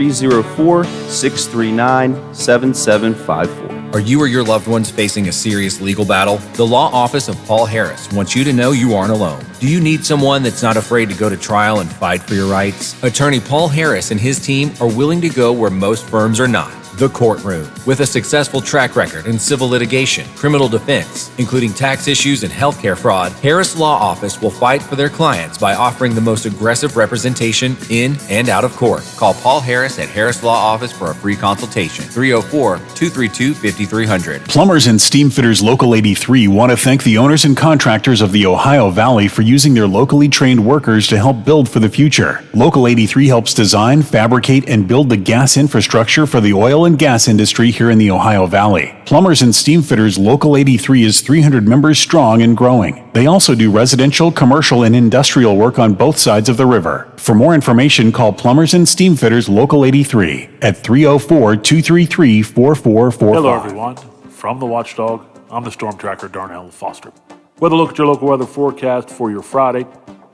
304-639-7754. Are you or your loved ones facing a serious legal battle? The law office of Paul Harris wants you to know you aren't alone. Do you need someone that's not afraid to go to trial and fight for your rights? Attorney Paul Harris and his team are willing to go where most firms are not. The courtroom. With a successful track record in civil litigation, criminal defense, including tax issues and healthcare fraud, Harris Law Office will fight for their clients by offering the most aggressive representation in and out of court. Call Paul Harris at Harris Law Office for a free consultation. 304-232-5300. Plumbers and Steam Fitters Local 83 want to thank the owners and contractors of the Ohio Valley for using their locally trained workers to help build for the future. Local 83 helps design, fabricate, and build the gas infrastructure for the oil and gas industry here in the Ohio Valley. Plumbers and Steam Fitters Local 83 is 300 members strong and growing. They also do residential, commercial, and industrial work on both sides of the river. For more information, call Plumbers and Steam Fitters Local 83 at 304-233-4445. Hello everyone. From the Watchdog, I'm the Storm Tracker Darnell Foster. With a look at your local weather forecast for your Friday,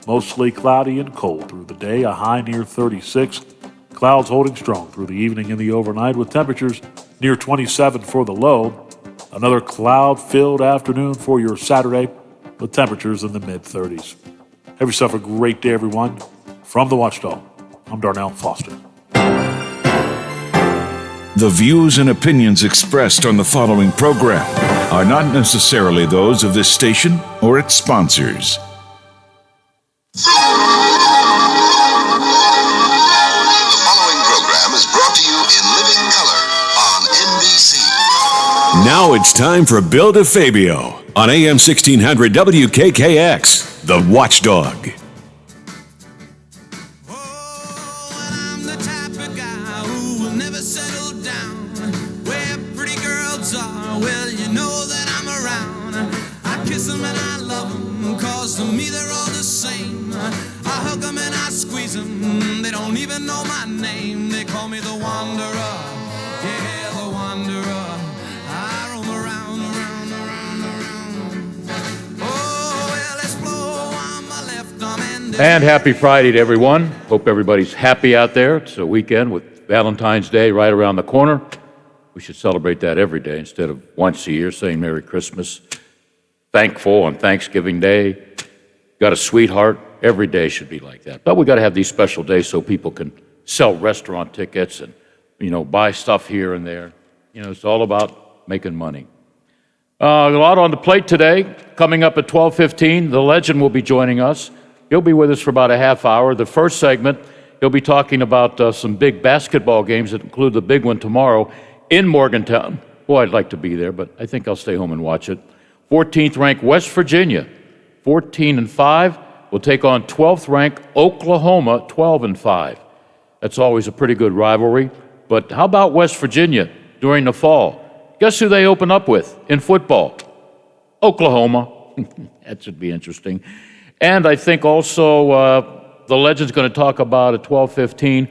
mostly cloudy and cold through the day, a high near 36. Clouds holding strong through the evening and the overnight with temperatures near 27 for the low. Another cloud-filled afternoon for your Saturday with temperatures in the mid-30s. Have yourself a great day, everyone. From the Watchdog, I'm Darnell Foster. The views and opinions expressed on the following program are not necessarily those of this station or its sponsors. Now it's time for Bill DeFabio on AM 1600 WKKX, The Watchdog. They don't even know my name. They call me the Wanderer. Yeah, the Wanderer. I roam around. Oh, well, let's blow on my left arm And happy Friday to everyone. Hope everybody's happy out there. It's a weekend with Valentine's Day right around the corner. We should celebrate that every day instead of once a year saying Merry Christmas. Thankful on Thanksgiving Day. Got a sweetheart. Every day should be like that. But we got to have these special days so people can sell restaurant tickets and, buy stuff here and there. It's all about making money. A lot on the plate today. Coming up at 12:15, the legend will be joining us. He'll be with us for about a half hour. The first segment, he'll be talking about some big basketball games that include the big one tomorrow in Morgantown. Boy, I'd like to be there, but I think I'll stay home and watch it. 14th ranked West Virginia, 14-5. Will take on 12th ranked Oklahoma, 12-5. That's always a pretty good rivalry. But how about West Virginia during the fall? Guess who they open up with in football? Oklahoma. That should be interesting. And I think also the legend's going to talk about at 12:15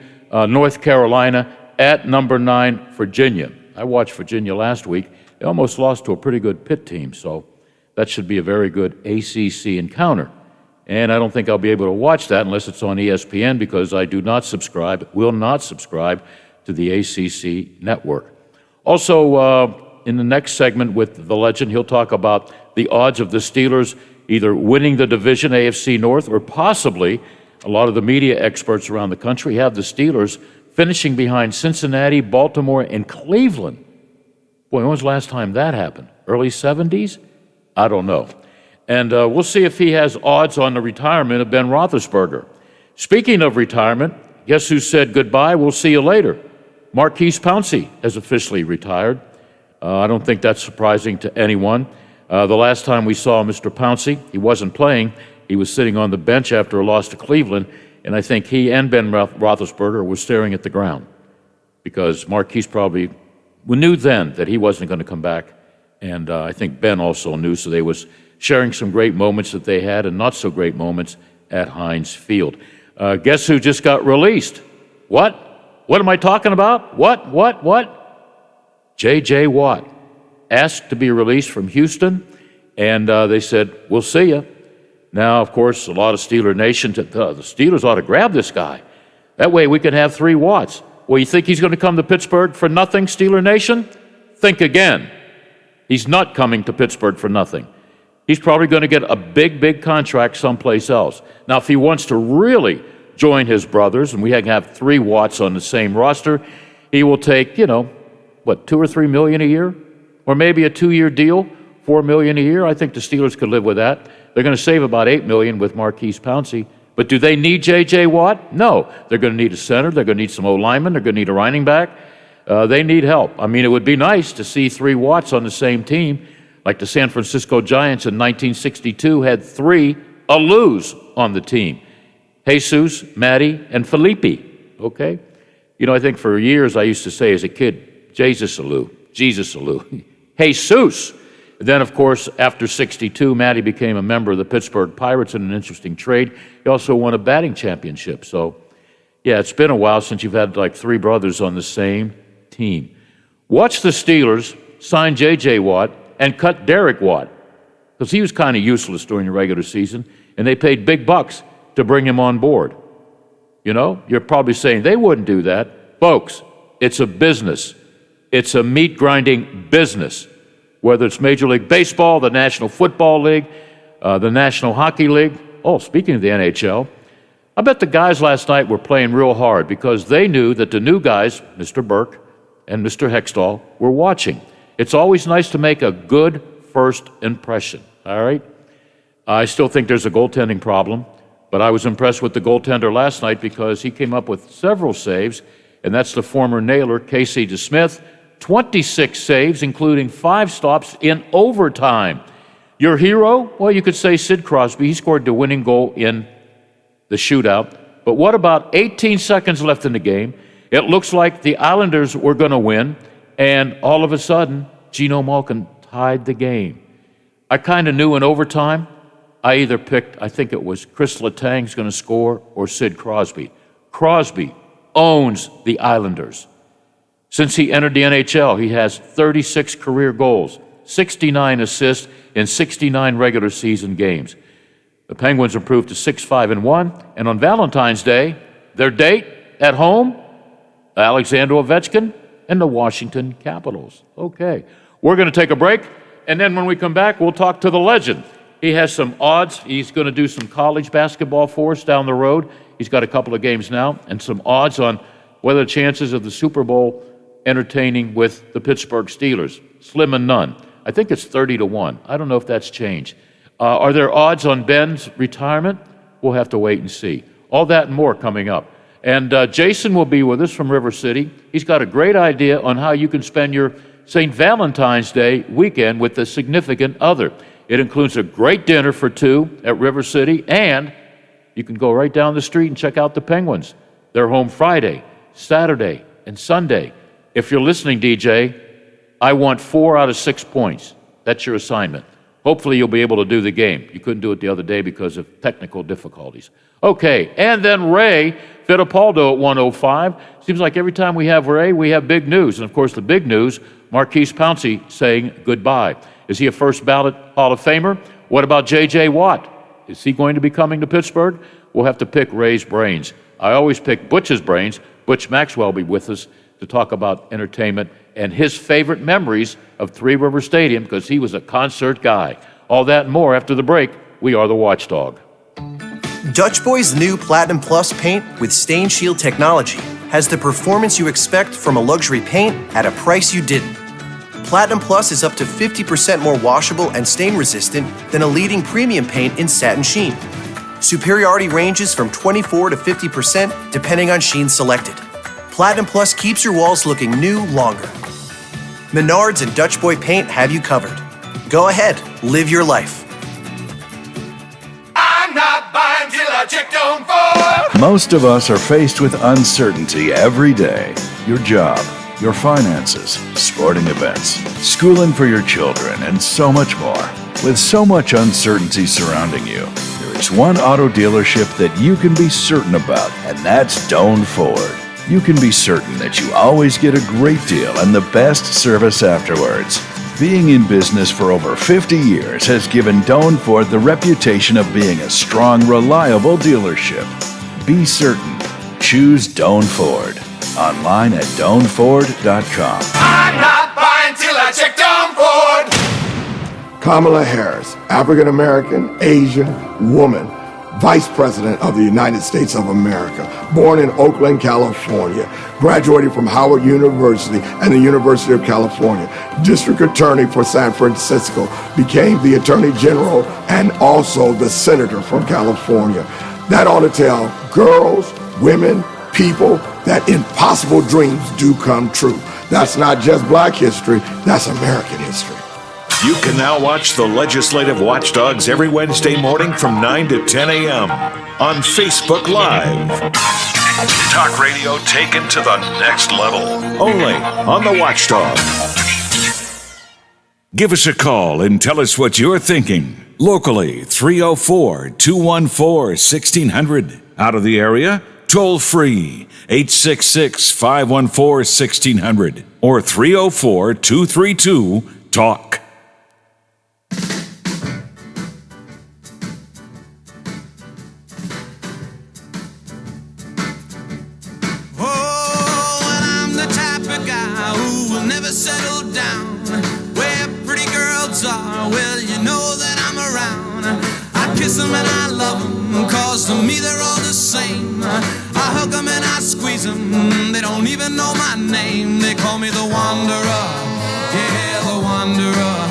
North Carolina at number 9 Virginia. I watched Virginia last week. They almost lost to a pretty good Pitt team, so that should be a very good ACC encounter. And I don't think I'll be able to watch that unless it's on ESPN because I will not subscribe to the ACC network. Also, in the next segment with the legend, he'll talk about the odds of the Steelers either winning the division, AFC North, or possibly, a lot of the media experts around the country have the Steelers finishing behind Cincinnati, Baltimore, and Cleveland. Boy, when was the last time that happened? Early 70s? I don't know. And we'll see if he has odds on the retirement of Ben Roethlisberger. Speaking of retirement, guess who said goodbye? We'll see you later. Marquise Pouncey has officially retired. I don't think that's surprising to anyone. The last time we saw Mr. Pouncey, he wasn't playing. He was sitting on the bench after a loss to Cleveland, and I think he and Ben Roethlisberger were staring at the ground because Marquise probably knew then that he wasn't going to come back, and I think Ben also knew, so they was sharing some great moments that they had and not so great moments at Heinz Field. Guess who just got released? What? What am I talking about? What? J.J. Watt asked to be released from Houston, and they said, we'll see you. Now, of course, a lot of Steeler Nation, the Steelers ought to grab this guy. That way we can have 3 Watts. Well, you think he's going to come to Pittsburgh for nothing, Steeler Nation? Think again. He's not coming to Pittsburgh for nothing. He's probably going to get a big, big contract someplace else. Now, if he wants to really join his brothers, and we can have 3 Watts on the same roster, he will take, $2 or $3 million a year? Or maybe a 2-year deal, $4 million a year. I think the Steelers could live with that. They're going to save about $8 million with Marquise Pouncey. But do they need J.J. Watt? No. They're going to need a center. They're going to need some O-linemen. They're going to need a running back. They need help. I mean, it would be nice to see 3 Watts on the same team, like the San Francisco Giants in 1962 had 3 Alous on the team. Jesus, Matty, and Felipe, okay? I think for years I used to say as a kid, Jesus Alou, Jesus. Then, of course, after 62, Matty became a member of the Pittsburgh Pirates in an interesting trade. He also won a batting championship. So, yeah, it's been a while since you've had like 3 brothers on the same team. Watch the Steelers sign J.J. Watt and cut Derek Watt, because he was kind of useless during the regular season, and they paid big bucks to bring him on board. You're probably saying they wouldn't do that. Folks, it's a business. It's a meat-grinding business. Whether it's Major League Baseball, the National Football League, the National Hockey League. Oh, speaking of the NHL, I bet the guys last night were playing real hard because they knew that the new guys, Mr. Burke and Mr. Hextall, were watching. It's always nice to make a good first impression, all right? I still think there's a goaltending problem, but I was impressed with the goaltender last night because he came up with several saves, and that's the former Nailer, Casey DeSmith. 26 saves, including 5 stops in overtime. Your hero? Well, you could say Sid Crosby. He scored the winning goal in the shootout. But what about 18 seconds left in the game? It looks like the Islanders were going to win, and all of a sudden, Geno Malkin tied the game. I kind of knew in overtime, I either picked, I think it was Chris Letang's going to score, or Sid Crosby. Crosby owns the Islanders. Since he entered the NHL, he has 36 career goals, 69 assists in 69 regular season games. The Penguins improved to 6-5-1, and on Valentine's Day, their date at home, Alexander Ovechkin and the Washington Capitals. Okay, we're going to take a break, and then when we come back, we'll talk to the legend. He has some odds. He's going to do some college basketball for us down the road. He's got a couple of games now, and some odds on what are the chances of the Super Bowl entertaining with the Pittsburgh Steelers. Slim and none. I think it's 30-1. I don't know if that's changed. Are there odds on Ben's retirement? We'll have to wait and see. All that and more coming up. And Jason will be with us from River City. He's got a great idea on how you can spend your St. Valentine's Day weekend with a significant other. It includes a great dinner for 2 at River City, and you can go right down the street and check out the Penguins. They're home Friday, Saturday, and Sunday. If you're listening, DJ, I want 4 out of 6 points. That's your assignment. Hopefully you'll be able to do the game. You couldn't do it the other day because of technical difficulties. Okay, and then Ray Fittipaldo at 105. Seems like every time we have Ray, we have big news. And of course, the big news, Marquise Pouncey saying goodbye. Is he a first ballot Hall of Famer? What about J.J. Watt? Is he going to be coming to Pittsburgh? We'll have to pick Ray's brains. I always pick Butch's brains. Butch Maxwell will be with us to talk about entertainment and his favorite memories of Three River Stadium because he was a concert guy. All that and more after the break. We are the Watchdog. Dutch Boy's new Platinum Plus paint with Stain Shield technology has the performance you expect from a luxury paint at a price you didn't. Platinum Plus is up to 50% more washable and stain resistant than a leading premium paint in satin sheen. Superiority ranges from 24 to 50% depending on sheen selected. Platinum Plus keeps your walls looking new longer. Menards and Dutch Boy Paint have you covered. Go ahead, live your life. I'm not buying till I checked on Ford. Most of us are faced with uncertainty every day. Your job, your finances, sporting events, schooling for your children, and so much more. With so much uncertainty surrounding you, there is one auto dealership that you can be certain about, and that's Doan Ford. You can be certain that you always get a great deal and the best service afterwards. Being in business for over 50 years has given Doan Ford the reputation of being a strong, reliable dealership. Be certain. Choose Doan Ford. Online at DoanFord.com. I'm not buying till I check Down Ford. Kamala Harris, African American, Asian, woman, Vice President of the United States of America, born in Oakland, California, graduated from Howard University and the University of California, District Attorney for San Francisco, became the Attorney General and also the Senator from California. That ought to tell girls, women, people that impossible dreams do come true. That's not just Black history, that's American history. You can now watch the Legislative Watchdogs every Wednesday morning from 9 to 10 a.m. on Facebook Live. Talk radio taken to the next level. Only on the Watchdog. Give us a call and tell us what you're thinking. Locally, 304-214-1600. Out of the area, toll free, 866-514-1600 or 304-232-TALK. Settle down where pretty girls are. Well, you know that I'm around. I kiss them and I love them, cause to me they're all the same. I hug them and I squeeze them, they don't even know my name. They call me the Wanderer, yeah, the Wanderer.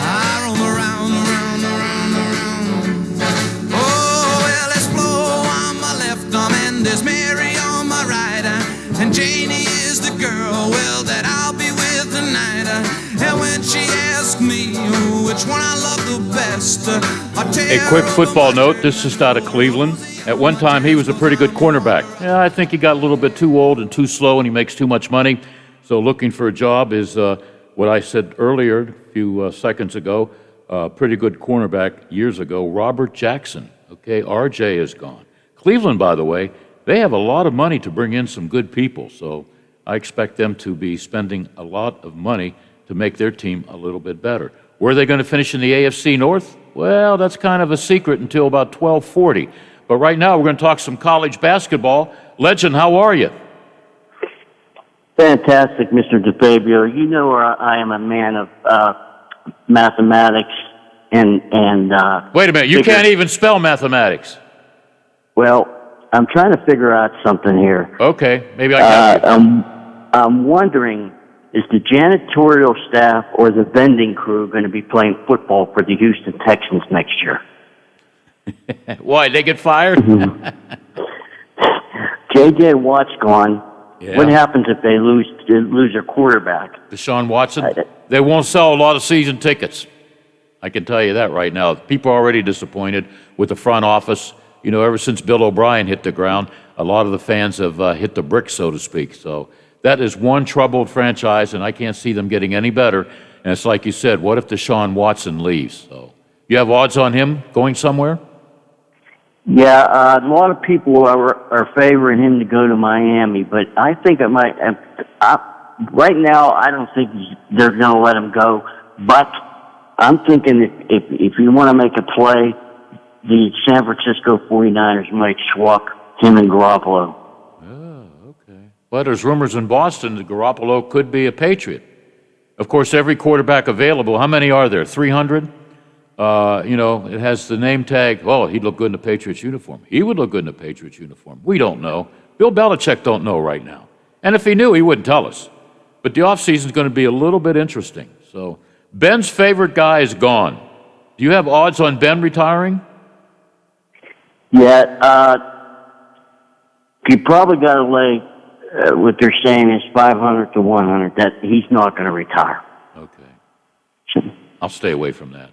I roam around, around, around, around. Oh, well, there's Flo on my left arm and there's Mary on my right, and Janie is the girl, well, that I'll be with tonight. And when she asks me which one I love the best, I'll tell A quick football note, this is out of Cleveland. At one time, he was a pretty good cornerback. Yeah, I think he got a little bit too old and too slow, and he makes too much money. So looking for a job is what I said earlier, a few seconds ago, pretty good cornerback years ago, Robert Jackson. Okay, RJ is gone. Cleveland, by the way, they have a lot of money to bring in some good people, so I expect them to be spending a lot of money to make their team a little bit better. Where are they going to finish in the AFC North? Well, that's kind of a secret until about 12:40. But right now, we're going to talk some college basketball. Legend, how are you? Fantastic, Mr. DeFabio. You know I am a man of mathematics and Wait a minute, you can't even spell mathematics. Well, I'm trying to figure out something here. Okay, maybe I can. I'm wondering, is the janitorial staff or the vending crew going to be playing football for the Houston Texans next year? Why, they get fired? J.J. Watt's gone. Yeah. What happens if they lose their quarterback? Deshaun Watson? They won't sell a lot of season tickets. I can tell you that right now. People are already disappointed with the front office. You know, ever since Bill O'Brien hit the ground, a lot of the fans have hit the bricks, so to speak. So that is one troubled franchise, and I can't see them getting any better. And it's like you said, what if Deshaun Watson leaves? So you have odds on him going somewhere? Yeah, a lot of people are favoring him to go to Miami, but I think it might. Right now, I don't think they're going to let him go. But I'm thinking if you want to make a play, the San Francisco 49ers might schluck him and Garoppolo. Oh, okay. Well, there's rumors in Boston that Garoppolo could be a Patriot. Of course, every quarterback available, how many are there? 300? You know, it has the name tag, oh, he'd look good in a Patriots uniform. He would look good in a Patriots uniform. We don't know. Bill Belichick don't know right now. And if he knew, he wouldn't tell us. But the offseason is going to be a little bit interesting. So Ben's favorite guy is gone. Do you have odds on Ben retiring? Yeah, you probably got to lay what they're saying is 500 to 100 that he's not going to retire. Okay. I'll stay away from that.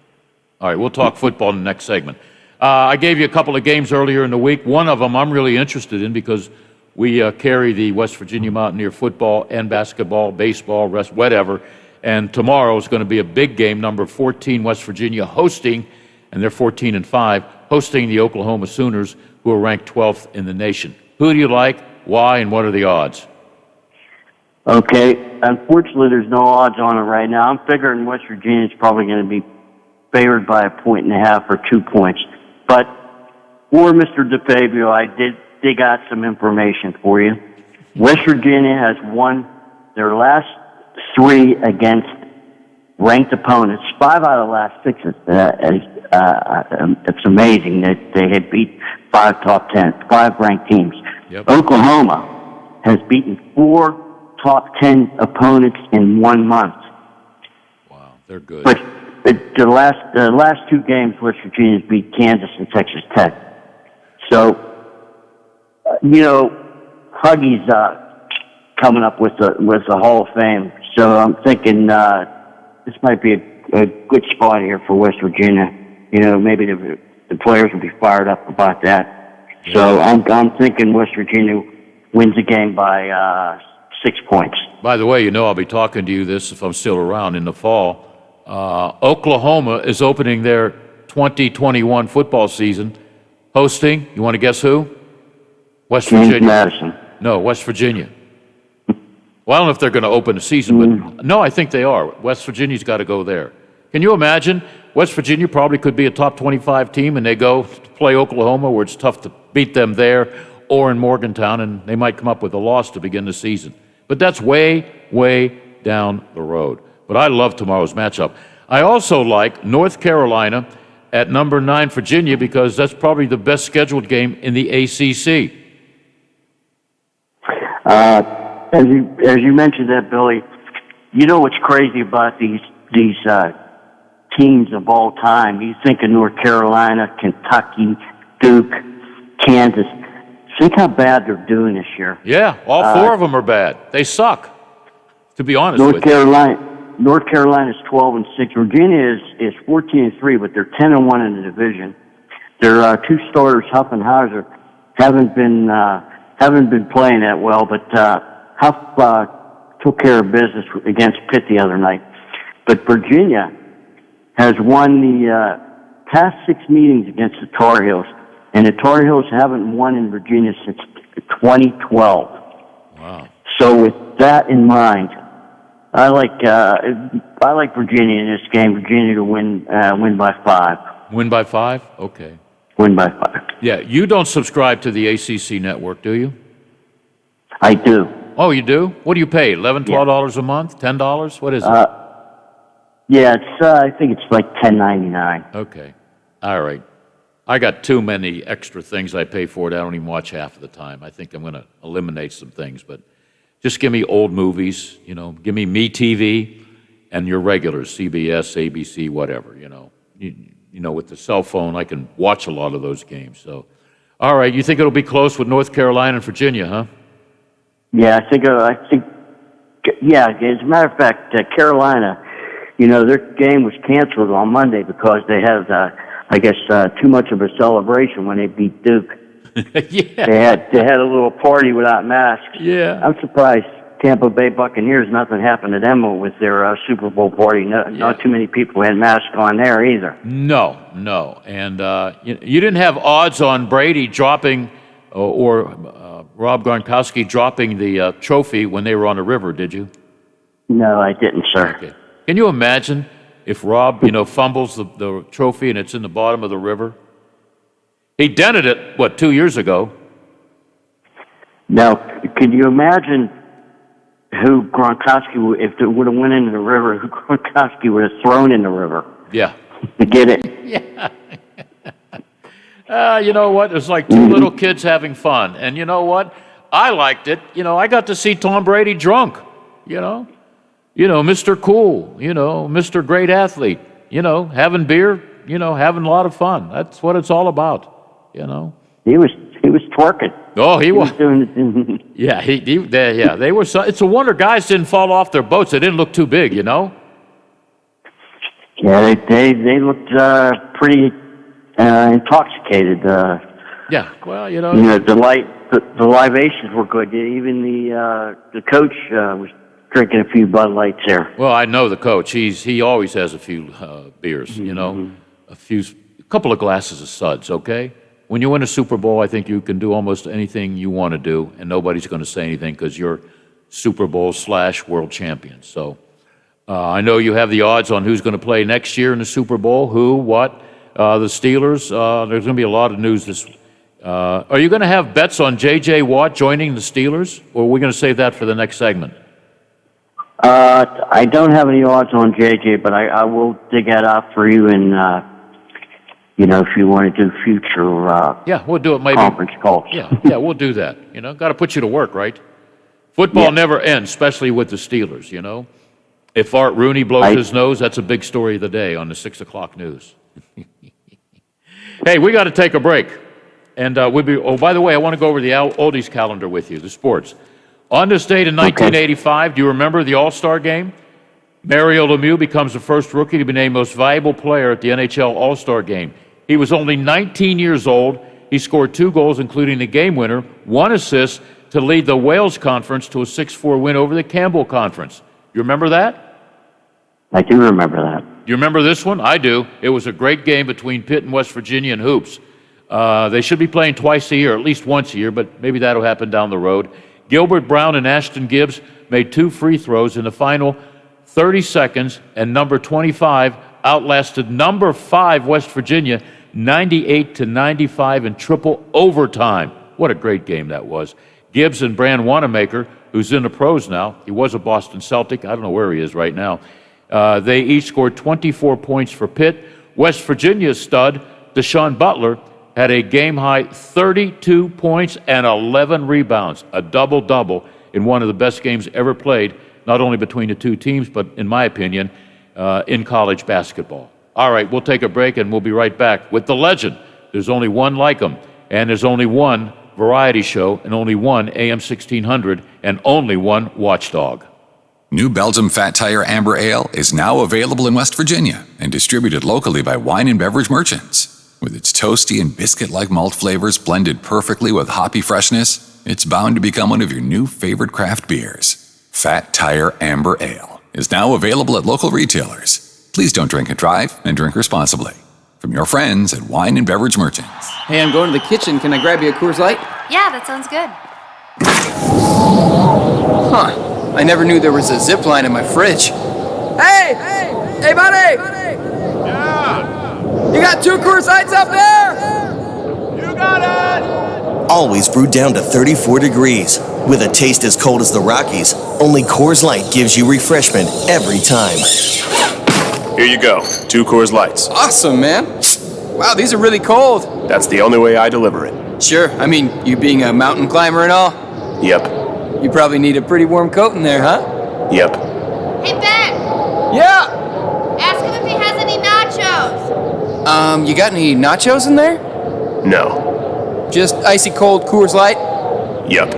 All right, we'll talk football in the next segment. I gave you a couple of games earlier in the week. One of them I'm really interested in because we carry the West Virginia Mountaineer football and basketball, baseball, whatever. And tomorrow is going to be a big game, number 14 West Virginia hosting, and they're 14-5, hosting the Oklahoma Sooners, who are ranked 12th in the nation. Who do you like, why, and what are the odds? Okay, unfortunately there's no odds on it right now. I'm figuring West Virginia's probably going to be favored by 1.5 or 2 points. But for Mr. DeFabio, I did dig out some information for you. West Virginia has won their last 3 against ranked opponents. 5 out of the last 6. It's amazing that they had beat 5 ranked teams. Yep. Oklahoma has beaten 4 top 10 opponents in 1 month. Wow, they're good. But the last 2 games, West Virginia's beat Kansas and Texas Tech. So, Huggy's coming up with the Hall of Fame. So I'm thinking this might be a good spot here for West Virginia. Maybe the players will be fired up about that. Yeah. So I'm thinking West Virginia wins the game by 6 points. By the way, I'll be talking to you this if I'm still around in the fall. Oklahoma is opening their 2021 football season, hosting, you want to guess who? West James Virginia. Madison. No, West Virginia. Well, I don't know if they're going to open the season, but no, I think they are. West Virginia's got to go there. Can you imagine? West Virginia probably could be a top 25 team, and they go to play Oklahoma, where it's tough to beat them there, or in Morgantown, and they might come up with a loss to begin the season. But that's way, way down the road. But I love tomorrow's matchup. I also like North Carolina at number 9 Virginia, because that's probably the best scheduled game in the ACC. As you mentioned that, Billy, what's crazy about these teams of all time? You think of North Carolina, Kentucky, Duke, Kansas. Think how bad they're doing this year. Yeah, all 4 of them are bad. They suck, to be honest with you. North Carolina's 12-6. Virginia is 14-3, but they're 10-1 in the division. Their 2 starters, Huff and Hauser, haven't been playing that well, but Huff took care of business against Pitt the other night. But Virginia has won the past 6 meetings against the Tar Heels, and the Tar Heels haven't won in Virginia since 2012. Wow. So with that in mind, I like Virginia in this game. Virginia to win by 5. Win by 5? Okay. Win by 5. Yeah, you don't subscribe to the ACC network, do you? I do. Oh, you do? What do you pay? $11, $12 a month? $10? What is it? Yeah, I think it's like $10.99. Okay. All right. I got too many extra things I pay for it. I don't even watch half of the time. I think I'm going to eliminate some things, but just give me old movies, give me MeTV and your regulars, CBS, ABC, whatever, with the cell phone, I can watch a lot of those games. So, all right, you think it'll be close with North Carolina and Virginia, huh? Yeah, I think, yeah, as a matter of fact, Carolina, their game was canceled on Monday because they had, too much of a celebration when they beat Duke. Yeah. They had a little party without masks. Yeah. I'm surprised Tampa Bay Buccaneers, nothing happened to them with their Super Bowl party. Not too many people had masks on there either. No. And you didn't have odds on Brady dropping or Rob Gronkowski dropping the trophy when they were on the river, did you? No, I didn't, sir. Okay. Can you imagine if Rob, fumbles the trophy and it's in the bottom of the river? He dented it, 2 years ago? Now, can you imagine who Gronkowski, if it would have went into the river, who Gronkowski would have thrown in the river? Yeah. To get it. Yeah. You know what? It's like 2 little kids having fun. And you know what? I liked it. I got to see Tom Brady drunk, Mr. Cool, Mr. Great Athlete, having beer, having a lot of fun. That's what it's all about, He was twerking. Oh, he was. Doing Yeah, they were. It's a wonder guys didn't fall off their boats. They didn't look too big, Yeah, they looked pretty intoxicated. Yeah, well, the libations were good. Even the coach was drinking a few Bud Lights there. Well, I know the coach. He always has a few beers. A couple of glasses of suds. Okay. When you win a Super Bowl, I think you can do almost anything you want to do, and nobody's going to say anything because you're Super Bowl / world champion. So I know you have the odds on who's going to play next year in the Super Bowl, who, what, the Steelers. There's going to be a lot of news Are you going to have bets on J.J. Watt joining the Steelers, or are we going to save that for the next segment? I don't have any odds on JJ, but I will dig that out for you, and if you want to do future yeah, we'll do it maybe. Conference calls. Yeah, we'll do that. Got to put you to work, right? Football never ends, especially with the Steelers. If Art Rooney blows his nose, that's a big story of the day on the 6 o'clock news. Hey, we got to take a break. And we'll be, by the way, I want to go over the oldies calendar with you, the sports. On this date in 1985, do you remember the All-Star game? Mario Lemieux becomes the first rookie to be named most valuable player at the NHL All-Star game. He was only 19 years old. He scored 2 goals, including the game winner, 1 assist to lead the Wales Conference to a 6-4 win over the Campbell Conference. You remember that? I do remember that. You remember this one? I do. It was a great game between Pitt and West Virginia in hoops. They should be playing twice a year, at least once a year, but maybe that'll happen down the road. Gilbert Brown and Ashton Gibbs made 2 free throws in the final 30 seconds, and number 25 outlasted number 5 West Virginia 98-95 in triple overtime. What a great game that was. Gibbs and Brand Wanamaker, who's in the pros now, he was a Boston Celtic, I don't know where he is right now, they each scored 24 points for Pitt. West Virginia's stud, Deshaun Butler, had a game-high 32 points and 11 rebounds, a double-double in one of the best games ever played, not only between the two teams, but, in my opinion, in college basketball. All right, we'll take a break, and we'll be right back with the legend. There's only one like him, and there's only one variety show, and only one AM 1600, and only one watchdog. New Belgium Fat Tire Amber Ale is now available in West Virginia and distributed locally by wine and beverage merchants. With its toasty and biscuit-like malt flavors blended perfectly with hoppy freshness, it's bound to become one of your new favorite craft beers. Fat Tire Amber Ale is now available at local retailers. Please don't drink and drive, and drink responsibly. From your friends at Wine and Beverage Merchants. Hey, I'm going to the kitchen. Can I grab you a Coors Light? Yeah, that sounds good. Huh. I never knew there was a zip line in my fridge. Hey! Hey, buddy! You got 2 Coors Lights up there? You got it! Always brewed down to 34 degrees. With a taste as cold as the Rockies, only Coors Light gives you refreshment every time. Here you go, 2 Coors Lights. Awesome, man. Wow, these are really cold. That's the only way I deliver it. Sure, I mean, you being a mountain climber and all? Yep. You probably need a pretty warm coat in there, huh? Yep. Hey, Ben! Yeah! Ask him if he has any nachos. You got any nachos in there? No. Just icy cold Coors Light? Yep.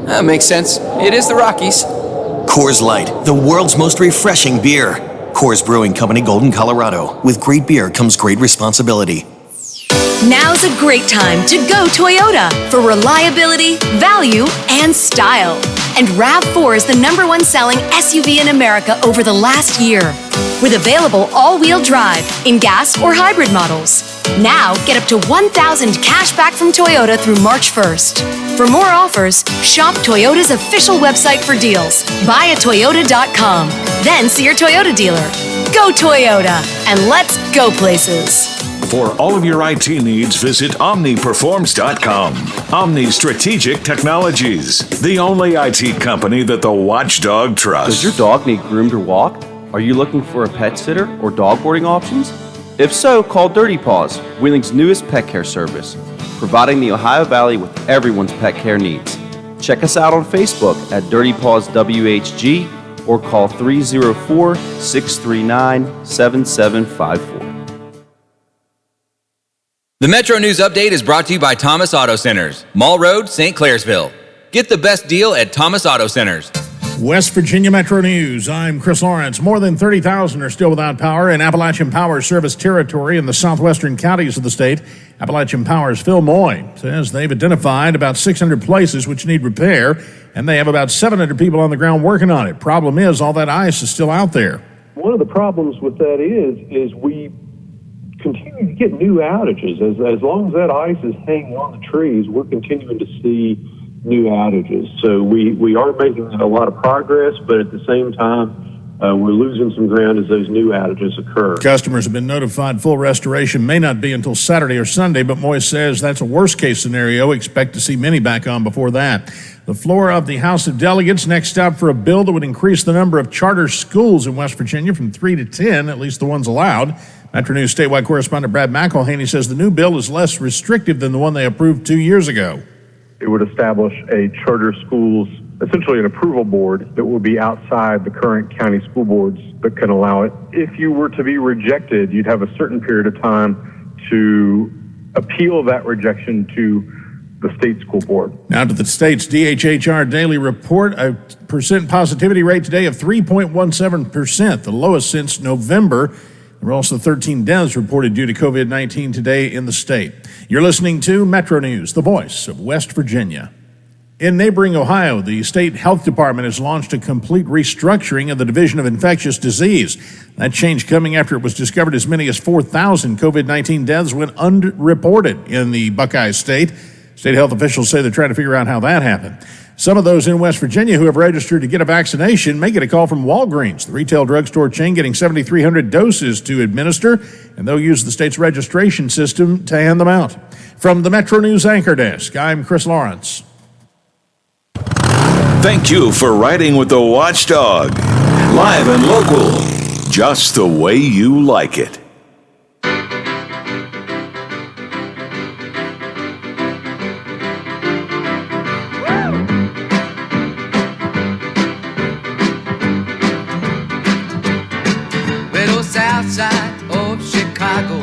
That makes sense. It is the Rockies. Coors Light, the world's most refreshing beer. Coors Brewing Company, Golden, Colorado. With great beer comes great responsibility. Now's a great time to go Toyota for reliability, value, and style. And RAV4 is the #1 selling SUV in America over the last year. With available all-wheel drive in gas or hybrid models. Now, get up to $1,000 cash back from Toyota through March 1st. For more offers, shop Toyota's official website for deals. Buyatoyota.com. Then see your Toyota dealer. Go Toyota, and let's go places. For all of your IT needs, visit OmniPerforms.com. Omni Strategic Technologies, the only IT company that the watchdog trusts. Does your dog need groomed or walked? Are you looking for a pet sitter or dog boarding options? If so, call Dirty Paws, Wheeling's newest pet care service, providing the Ohio Valley with everyone's pet care needs. Check us out on Facebook at Dirty Paws WHG or call 304-639-7754. The Metro News Update is brought to you by Thomas Auto Centers, Mall Road, St. Clairsville. Get the best deal at Thomas Auto Centers. West Virginia Metro News. I'm Chris Lawrence. More than 30,000 are still without power in Appalachian Power service territory in the southwestern counties of the state. Appalachian Power's Phil Moy says they've identified about 600 places which need repair, and they have about 700 people on the ground working on it. Problem is, all that ice is still out there. One of the problems with that is we continue to get new outages. As long as that ice is hanging on the trees, we're continuing to see new outages. So we are making a lot of progress, but at the same time, we're losing some ground as those new outages occur. Customers have been notified full restoration may not be until Saturday or Sunday, but Moy says that's a worst-case scenario. Expect to see many back on before that. The floor of the House of Delegates next up for a bill that would increase the number of charter schools in West Virginia from 3 to 10, at least the ones allowed. Metro News statewide correspondent Brad McElhaney says the new bill is less restrictive than the one they approved 2 years ago. It would establish a charter schools, essentially an approval board that will be outside the current county school boards that can allow it. If you were to be rejected, you'd have a certain period of time to appeal that rejection to the state school board. Now to the state's DHHR daily report, a percent positivity rate today of 3.17%, the lowest since November. There were also 13 deaths reported due to COVID-19 today in the state. You're listening to Metro News, the voice of West Virginia. In neighboring Ohio, the state health department has launched a complete restructuring of the Division of Infectious Disease. That change coming after it was discovered as many as 4,000 COVID-19 deaths went unreported in the Buckeye State. State health officials say they're trying to figure out how that happened. Some of those in West Virginia who have registered to get a vaccination may get a call from Walgreens, the retail drugstore chain, getting 7,300 doses to administer, and they'll use the state's registration system to hand them out. From the Metro News Anchor Desk, I'm Chris Lawrence. Thank you for riding with the Watchdog. Live and local, just the way you like it. Well, south side of Chicago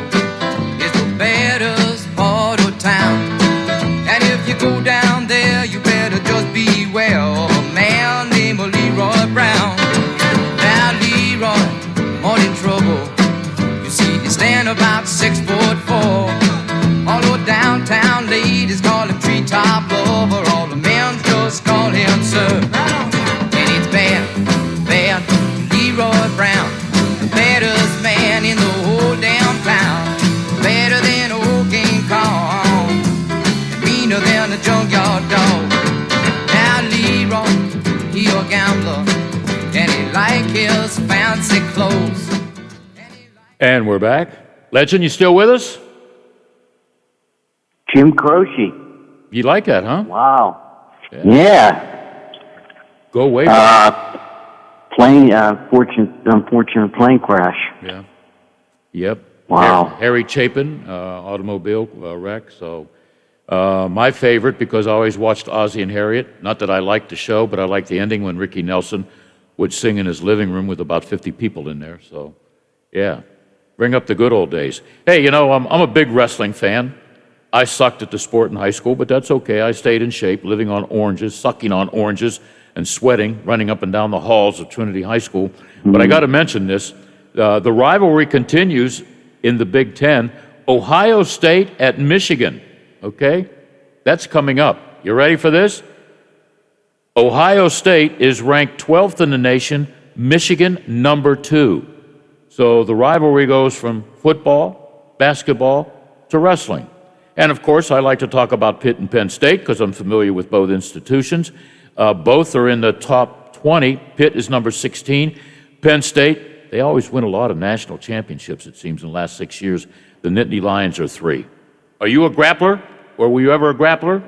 is the baddest part of town. And if you go down there, you better just beware of a man named Leroy Brown. Now Leroy, morning trouble. You see, he stand about 6'4". All the downtown ladies call him treetop lover. All the men just call him sir. And it's bad, bad, Leroy Brown. The baddest man in the whole damn town. Better than old King Kong. Meaner than a junkyard dog. Now Leroy, he a gambler. And he like his fancy clothes. And we're back. Legend, you still with us? Jim Croce. You like that, huh? Wow. Yeah. Go way back. Unfortunate plane crash. Yeah. Yep. Wow. Harry Chapin, automobile wreck. So my favorite, because I always watched Ozzie and Harriet. Not that I liked the show, but I liked the ending when Ricky Nelson would sing in his living room with about 50 people in there. So, yeah. Bring up the good old days. Hey, you know, I'm a big wrestling fan. I sucked at the sport in high school, but that's okay. I stayed in shape, living on oranges, sucking on oranges, and sweating, running up and down the halls of Trinity High School. But I got to mention this. The rivalry continues in the Big Ten. Ohio State at Michigan, okay? That's coming up. You ready for this? Ohio State is ranked 12th in the nation, Michigan number 2. So the rivalry goes from football, basketball, to wrestling. And of course, I like to talk about Pitt and Penn State because I'm familiar with both institutions. Both are in the top 20. Pitt is number 16. Penn State, they always win a lot of national championships, it seems, in the last 6 years. The Nittany Lions are 3. Are you a grappler? Or were you ever a grappler,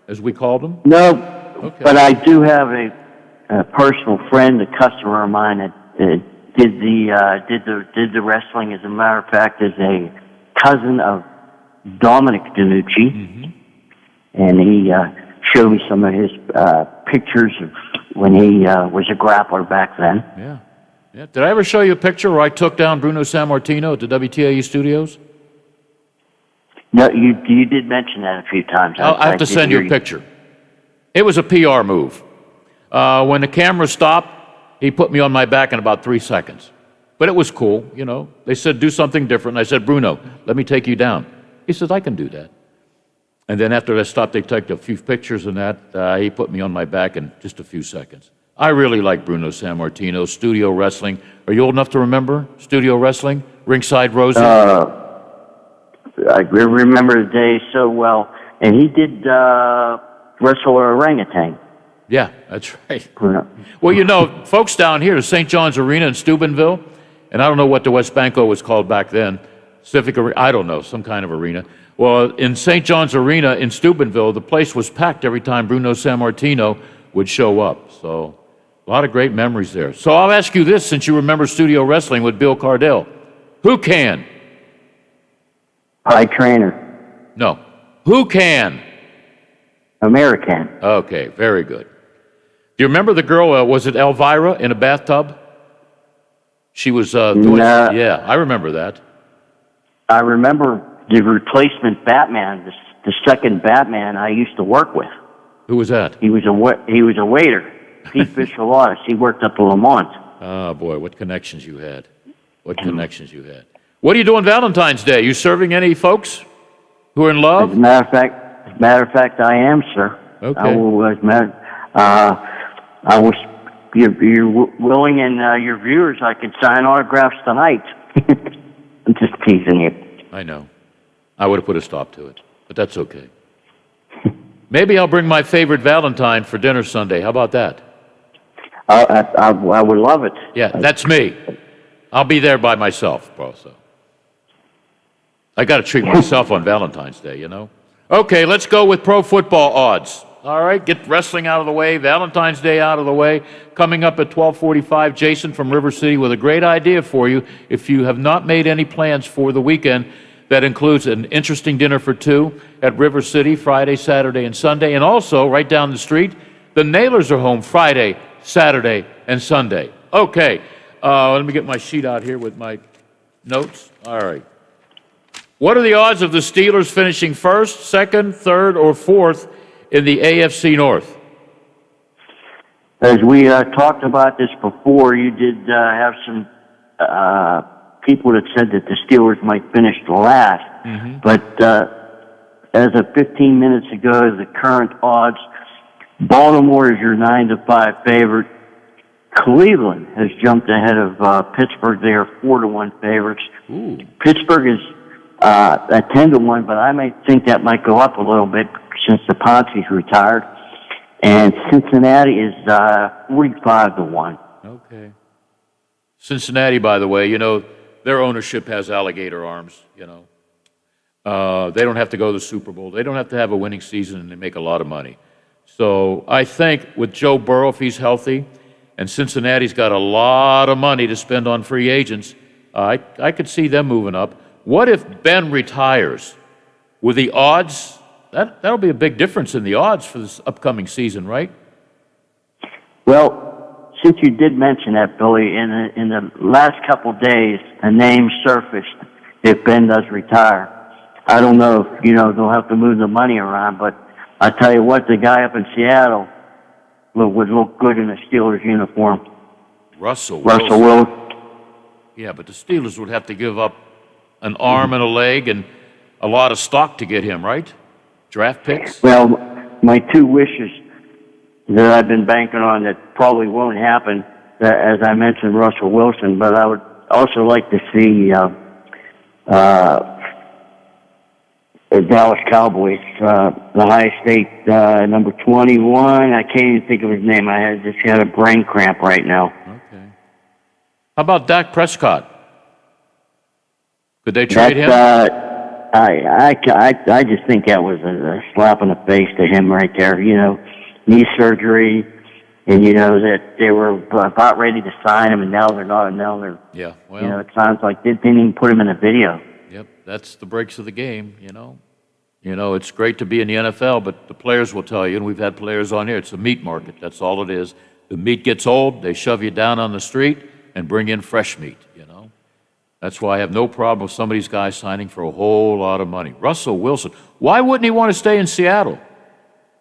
as we called them? No, Okay. but I do have a personal friend, a customer of mine that did the wrestling. As a matter of fact, is a cousin of Dominic DeNucci, and he showed me some of his pictures of when he was a grappler back then. Yeah. Yeah. Did I ever show you a picture where I took down Bruno Sammartino at the WTAE studios? No, you did mention that a few times. I have to send you a picture. It was a PR move. When the camera stopped, he put me on my back in about 3 seconds. But it was cool, you know. They said, do something different. And I said, Bruno, let me take you down. He says, I can do that. And then after I stopped, they took a few pictures and that. He put me on my back in just a few seconds. I really like Bruno Sammartino, studio wrestling. Are you old enough to remember studio wrestling? Ringside Rosie? I remember the day so well. And he did wrestle an orangutan. Yeah, that's right. Well, you know, folks down here, St. John's Arena in Steubenville, and I don't know what the West Banco was called back then, Civic Arena, I don't know, some kind of arena. Well, in St. John's Arena in Steubenville, the place was packed every time Bruno Sammartino would show up. So a lot of great memories there. So I'll ask you this, since you remember Studio Wrestling with Bill Cardell. Who can? High Trainer. No. Who can? American. Okay, very good. Do you remember the girl, was it Elvira in a bathtub? She was doing... No. Yeah, I remember that. I remember the replacement Batman, the second Batman I used to work with. Who was that? He was a waiter. Pete Fisher-Lawrence. He worked up to Lamont. Oh, boy, what connections you had. What connections you had. What are you doing Valentine's Day? You serving any folks who are in love? As a matter of fact, I am, sir. Okay. I wish you're willing and your viewers, I could sign autographs tonight. I'm just teasing you. I know. I would have put a stop to it, but that's okay. Maybe I'll bring my favorite Valentine for dinner Sunday. How about that? I would love it. Yeah, that's me. I'll be there by myself, bro. So I got to treat myself on Valentine's Day, you know? Okay, let's go with pro football odds. All right, get wrestling out of the way, Valentine's Day out of the way. Coming up at 12:45, Jason from River City with a great idea for you if you have not made any plans for the weekend. That includes an interesting dinner for two at River City Friday, Saturday, and Sunday. And also, right down the street, the Nailers are home Friday, Saturday, and Sunday. Okay, let me get my sheet out here with my notes. All right. What are the odds of the Steelers finishing first, second, third, or fourth in the AFC North? As we talked about this before, you did have some people that said that the Steelers might finish last. Mm-hmm. But as of 15 minutes ago, the current odds, Baltimore is your 9-5 favorite. Cleveland has jumped ahead of Pittsburgh. They are 4-1 favorites. Ooh. Pittsburgh is at 10-1, but I might think that might go up a little bit since the Ponce's retired. And Cincinnati is 45-1. Okay. Cincinnati, by the way, you know, their ownership has alligator arms, you know. They don't have to go to the Super Bowl. They don't have to have a winning season, and they make a lot of money. So I think with Joe Burrow, if he's healthy, and Cincinnati's got a lot of money to spend on free agents, I could see them moving up. What if Ben retires? With the odds, that'll be a big difference in the odds for this upcoming season, right? Well, since you did mention that, Billy, in the last couple days, a name surfaced if Ben does retire. I don't know if, they'll have to move the money around, but I tell you what, the guy up in Seattle would look good in a Steelers uniform. Russell Wilson. Yeah, but the Steelers would have to give up an arm and a leg and a lot of stock to get him, right? Draft picks? Well, my two wishes that I've been banking on that probably won't happen, as I mentioned, Russell Wilson, but I would also like to see the Dallas Cowboys, the Ohio State number 21. I can't even think of his name. I just had a brain cramp right now. Okay. How about Dak Prescott? Could they trade him? I just think that was a slap in the face to him right there. Knee surgery, and that they were about ready to sign him, and now they're not. And now they're it sounds like they didn't even put him in a video. Yep, that's the breaks of the game. It's great to be in the NFL, but the players will tell you, and we've had players on here. It's a meat market. That's all it is. The meat gets old. They shove you down on the street and bring in fresh meat. That's why I have no problem with some of these guys signing for a whole lot of money. Russell Wilson, why wouldn't he want to stay in Seattle?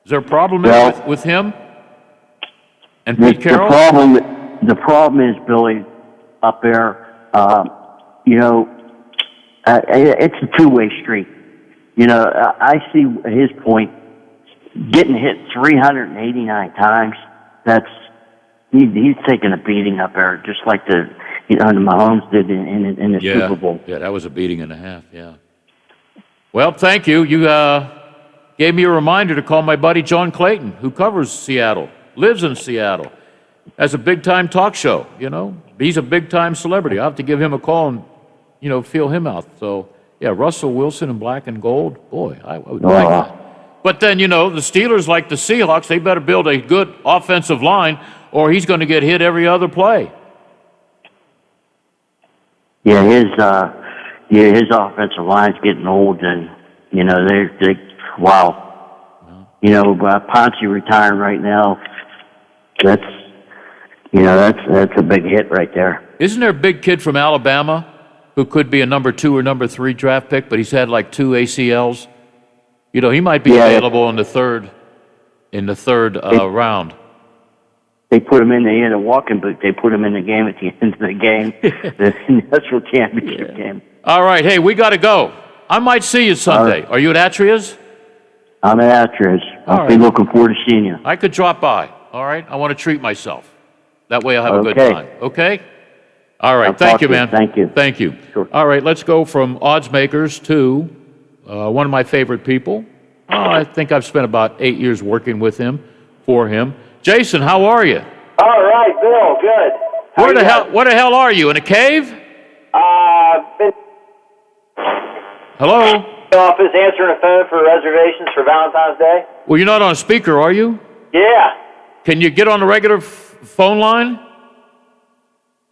Is there a problem with him and Pete Carroll? The problem is, Billy, up there, it's a two-way street. I see his point. Getting hit 389 times, he's taking a beating up there, just like the Mahomes did in the Super Bowl. Yeah, that was a beating and a half, yeah. Well, thank you. You gave me a reminder to call my buddy John Clayton, who covers Seattle. lives in Seattle, has a big-time talk show, you know? He's a big-time celebrity. I'll have to give him a call and, you know, feel him out. So, yeah, Russell Wilson in black and gold, boy, I would like that. But then, you know, the Steelers, like the Seahawks, they better build a good offensive line or he's going to get hit every other play. Yeah, his offensive line's getting old, and you know wow. You know, Ponce retiring right now. That's a big hit right there. Isn't there a big kid from Alabama who could be a number 2 or number 3 draft pick, but he's had like 2 ACLs? You know, he might be available in the third round. They put him in. He had a walking boot. They put him in the game at the end of the game, the national championship game. All right, hey, we got to go. I might see you Sunday. Are you at Atria's? I'm at Atria's. I'll be looking forward to seeing you. I could drop by. All right, I want to treat myself. That way I'll have a good time. Okay? All right, thank you, man. Thank you. Thank you. Sure. All right, let's go from odds makers to one of my favorite people. I think I've spent about 8 years working with him, for him. Jason, how are you? All right, Bill, good. Where the hell are you, in a cave? Been Hello? office answering a phone for reservations for Valentine's Day. Well, you're not on speaker, are you? Yeah. Can you get on the regular phone line?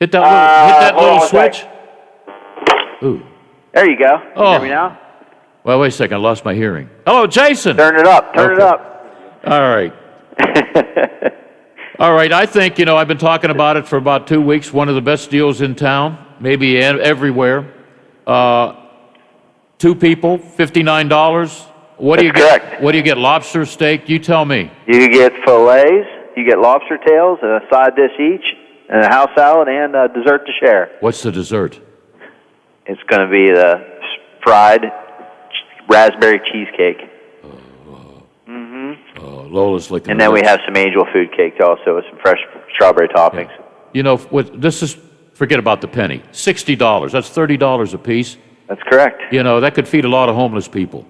Hit that little switch. Ooh. There you go. Oh. Hear me now? Well, wait a second. I lost my hearing. Hello, Jason. Turn it up. Turn it up. All right. All right. I think, you know, I've been talking about it for about 2 weeks. One of the best deals in town, maybe everywhere. 2 people, $59. What do you get? Correct. What do you get? Lobster, steak? You tell me. You get fillets, you get lobster tails, and a side dish each, and a house salad, and a dessert to share. What's the dessert? It's going to be the fried raspberry cheesecake. Lola's licking. And then we have some angel food cake also with some fresh strawberry toppings. You know, forget about the penny. $60. That's $30 a piece. That's correct. You know, that could feed a lot of homeless people.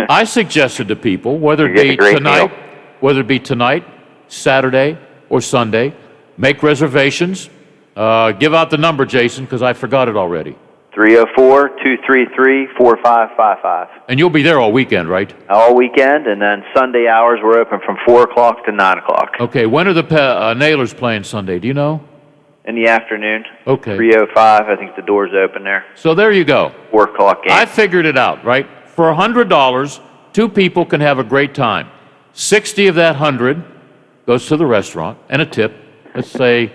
I suggested to people, whether You it get be a great tonight, Saturday, or Sunday, make reservations. Give out the number, Jason, because I forgot it already. 304-233-4555. And you'll be there all weekend, right? All weekend, and then Sunday hours we're open from 4 o'clock to 9 o'clock. Okay, when are the Nailers playing Sunday? Do you know? In the afternoon. Okay. 3:05, I think the door's open there. So there you go. 4 o'clock game. I figured it out, right? For $100, 2 people can have a great time. 60 of that 100 goes to the restaurant and a tip. Let's say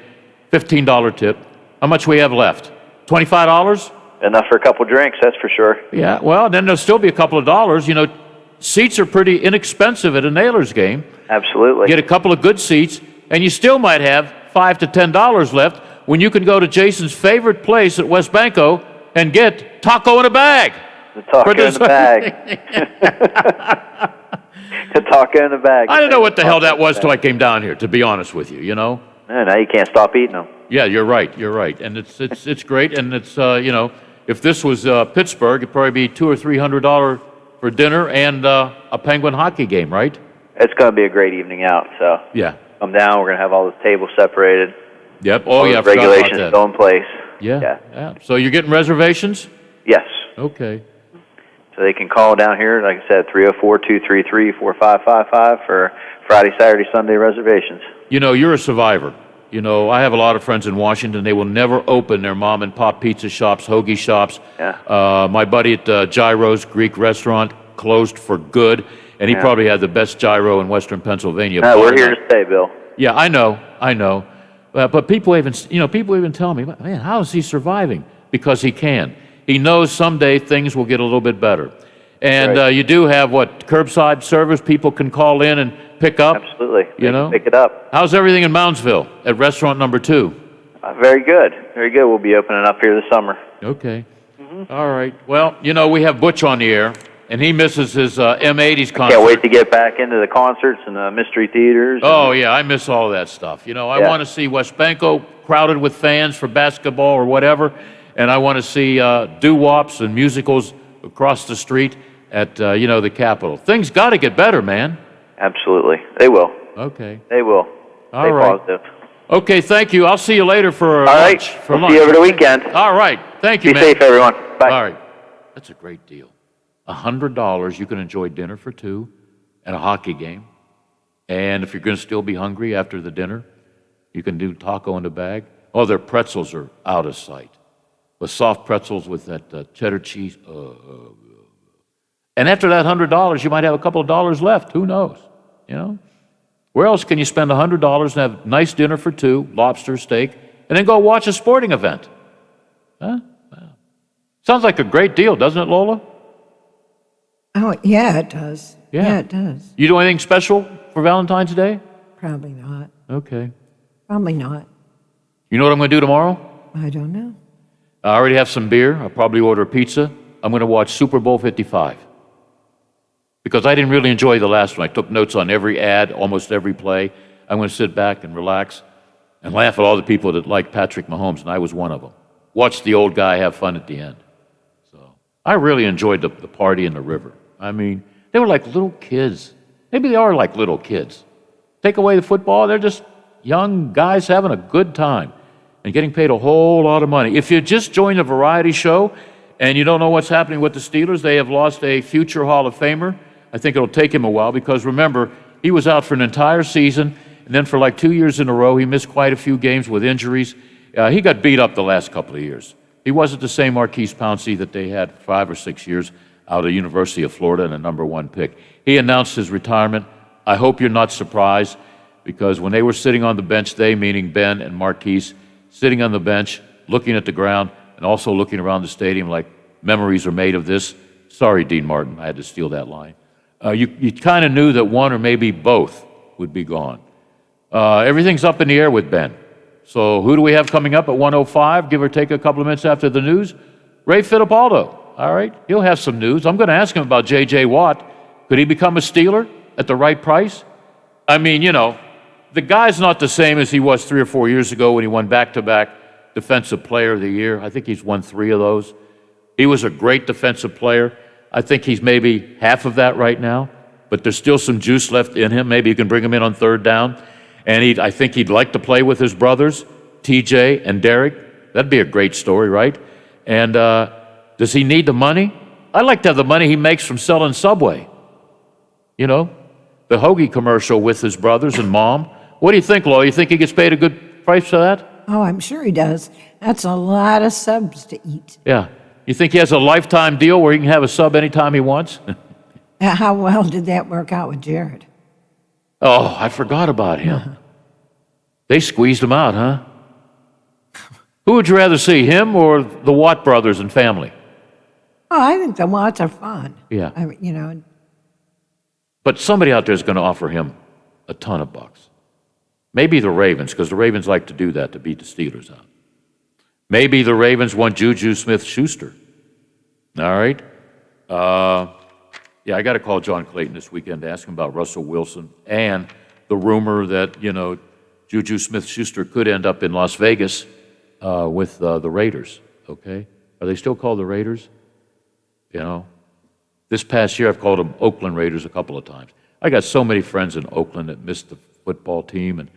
$15 tip. How much we have left? $25? Enough for a couple drinks, that's for sure. Yeah, well, then there'll still be a couple of dollars. You know, seats are pretty inexpensive at a Nailers game. Absolutely. Get a couple of good seats, and you still might have $5 to $10 left when you can go to Jason's favorite place at West Banco and get taco in a bag. The taco in the bag. The taco in the bag. I don't know what the hell that was till I came down here, to be honest with you, you know? No, now you can't stop eating them. Yeah, you're right. And it's great, and it's, you know, if this was Pittsburgh, it'd probably be $200 or $300 for dinner and a Penguin hockey game, right? It's going to be a great evening out, so. Yeah. Come down, we're going to have all the tables separated. Yep. All the regulations still in place. Yeah. So you're getting reservations? Yes. Okay. So they can call down here, like I said, 304-233-4555 for Friday, Saturday, Sunday reservations. You know, you're a survivor. You know, I have a lot of friends in Washington. They will never open their mom and pop pizza shops, hoagie shops. Yeah. My buddy at Gyro's Greek restaurant closed for good, and he probably had the best gyro in Western Pennsylvania. No, we're here to stay, Bill. Yeah, I know. But people even tell me, man, how is he surviving? Because he can. He knows someday things will get a little bit better. And you do have, curbside service? People can call in and pick up? Absolutely. You know? Pick it up. How's everything in Moundsville at restaurant number 2? Very good. Very good. We'll be opening up here this summer. Okay. All right. Well, you know, we have Butch on the air, and he misses his M80s concert. Can't wait to get back into the concerts and the mystery theaters. Oh, yeah, I miss all of that stuff. You know, I want to see West Banco crowded with fans for basketball or whatever, and I want to see doo-wops and musicals across the street at, the Capitol. Things got to get better, man. Absolutely. They will. Okay. They will. Stay right. positive. Okay, thank you. I'll see you later for lunch. For We'll lunch. see you over the weekend. All right. Thank you, Be man. safe, everyone. Bye. All right. That's a great deal. $100, you can enjoy dinner for two and a hockey game. And if you're going to still be hungry after the dinner, you can do taco in the bag. Oh, their pretzels are out of sight. The soft pretzels with that cheddar cheese. And after that $100, you might have a couple of dollars left. Who knows? You know? Where else can you spend $100 and have a nice dinner for two, lobster, steak, and then go watch a sporting event? Huh? Wow. Sounds like a great deal, doesn't it, Lola? Oh, yeah, it does. Yeah. Yeah, it does. You do anything special for Valentine's Day? Probably not. Okay. Probably not. You know what I'm going to do tomorrow? I don't know. I already have some beer. I'll probably order a pizza. I'm going to watch Super Bowl 55. Because I didn't really enjoy the last one. I took notes on every ad, almost every play. I'm going to sit back and relax and laugh at all the people that like Patrick Mahomes, and I was one of them. Watch the old guy have fun at the end. So I really enjoyed the party in the river. I mean, they were like little kids. Maybe they are like little kids. Take away the football, they're just young guys having a good time and getting paid a whole lot of money. If you just joined a variety show and you don't know what's happening with the Steelers, they have lost a future Hall of Famer. I think it'll take him a while because, remember, he was out for an entire season, and then for like 2 years in a row, he missed quite a few games with injuries. He got beat up the last couple of years. He wasn't the same Marquise Pouncey that they had 5 or 6 years out of University of Florida and a #1 pick. He announced his retirement. I hope you're not surprised because when they were sitting on the bench, they, meaning Ben and Marquise, sitting on the bench, looking at the ground, and also looking around the stadium like memories are made of this. Sorry, Dean Martin, I had to steal that line. You kind of knew that one or maybe both would be gone. Everything's up in the air with Ben. So who do we have coming up at 1:05, give or take a couple of minutes after the news? Ray Fittipaldo, all right? He'll have some news. I'm going to ask him about J.J. Watt. Could he become a Steeler at the right price? I mean, you know, the guy's not the same as he was 3 or 4 years ago when he won back-to-back Defensive Player of the Year. I think he's won 3 of those. He was a great defensive player. I think he's maybe half of that right now, but there's still some juice left in him. Maybe you can bring him in on 3rd down. And I think he'd like to play with his brothers, TJ and Derek. That'd be a great story, right? And does he need the money? I'd like to have the money he makes from selling Subway. You know, the hoagie commercial with his brothers and mom. What do you think, Lo? You think he gets paid a good price for that? Oh, I'm sure he does. That's a lot of subs to eat. Yeah. You think he has a lifetime deal where he can have a sub anytime he wants? How well did that work out with Jared? Oh, I forgot about him. They squeezed him out, huh? Who would you rather see, him or the Watt brothers and family? Oh, I think the Watts are fun. Yeah. You know, But somebody out there is going to offer him a ton of bucks. Maybe the Ravens, because the Ravens like to do that to beat the Steelers out. Maybe the Ravens want Juju Smith-Schuster. All right? Yeah, I got to call John Clayton this weekend to ask him about Russell Wilson and the rumor that, you know, Juju Smith-Schuster could end up in Las Vegas with the Raiders, okay? Are they still called the Raiders? You know? This past year, I've called them Oakland Raiders a couple of times. I got so many friends in Oakland that missed the football team. And,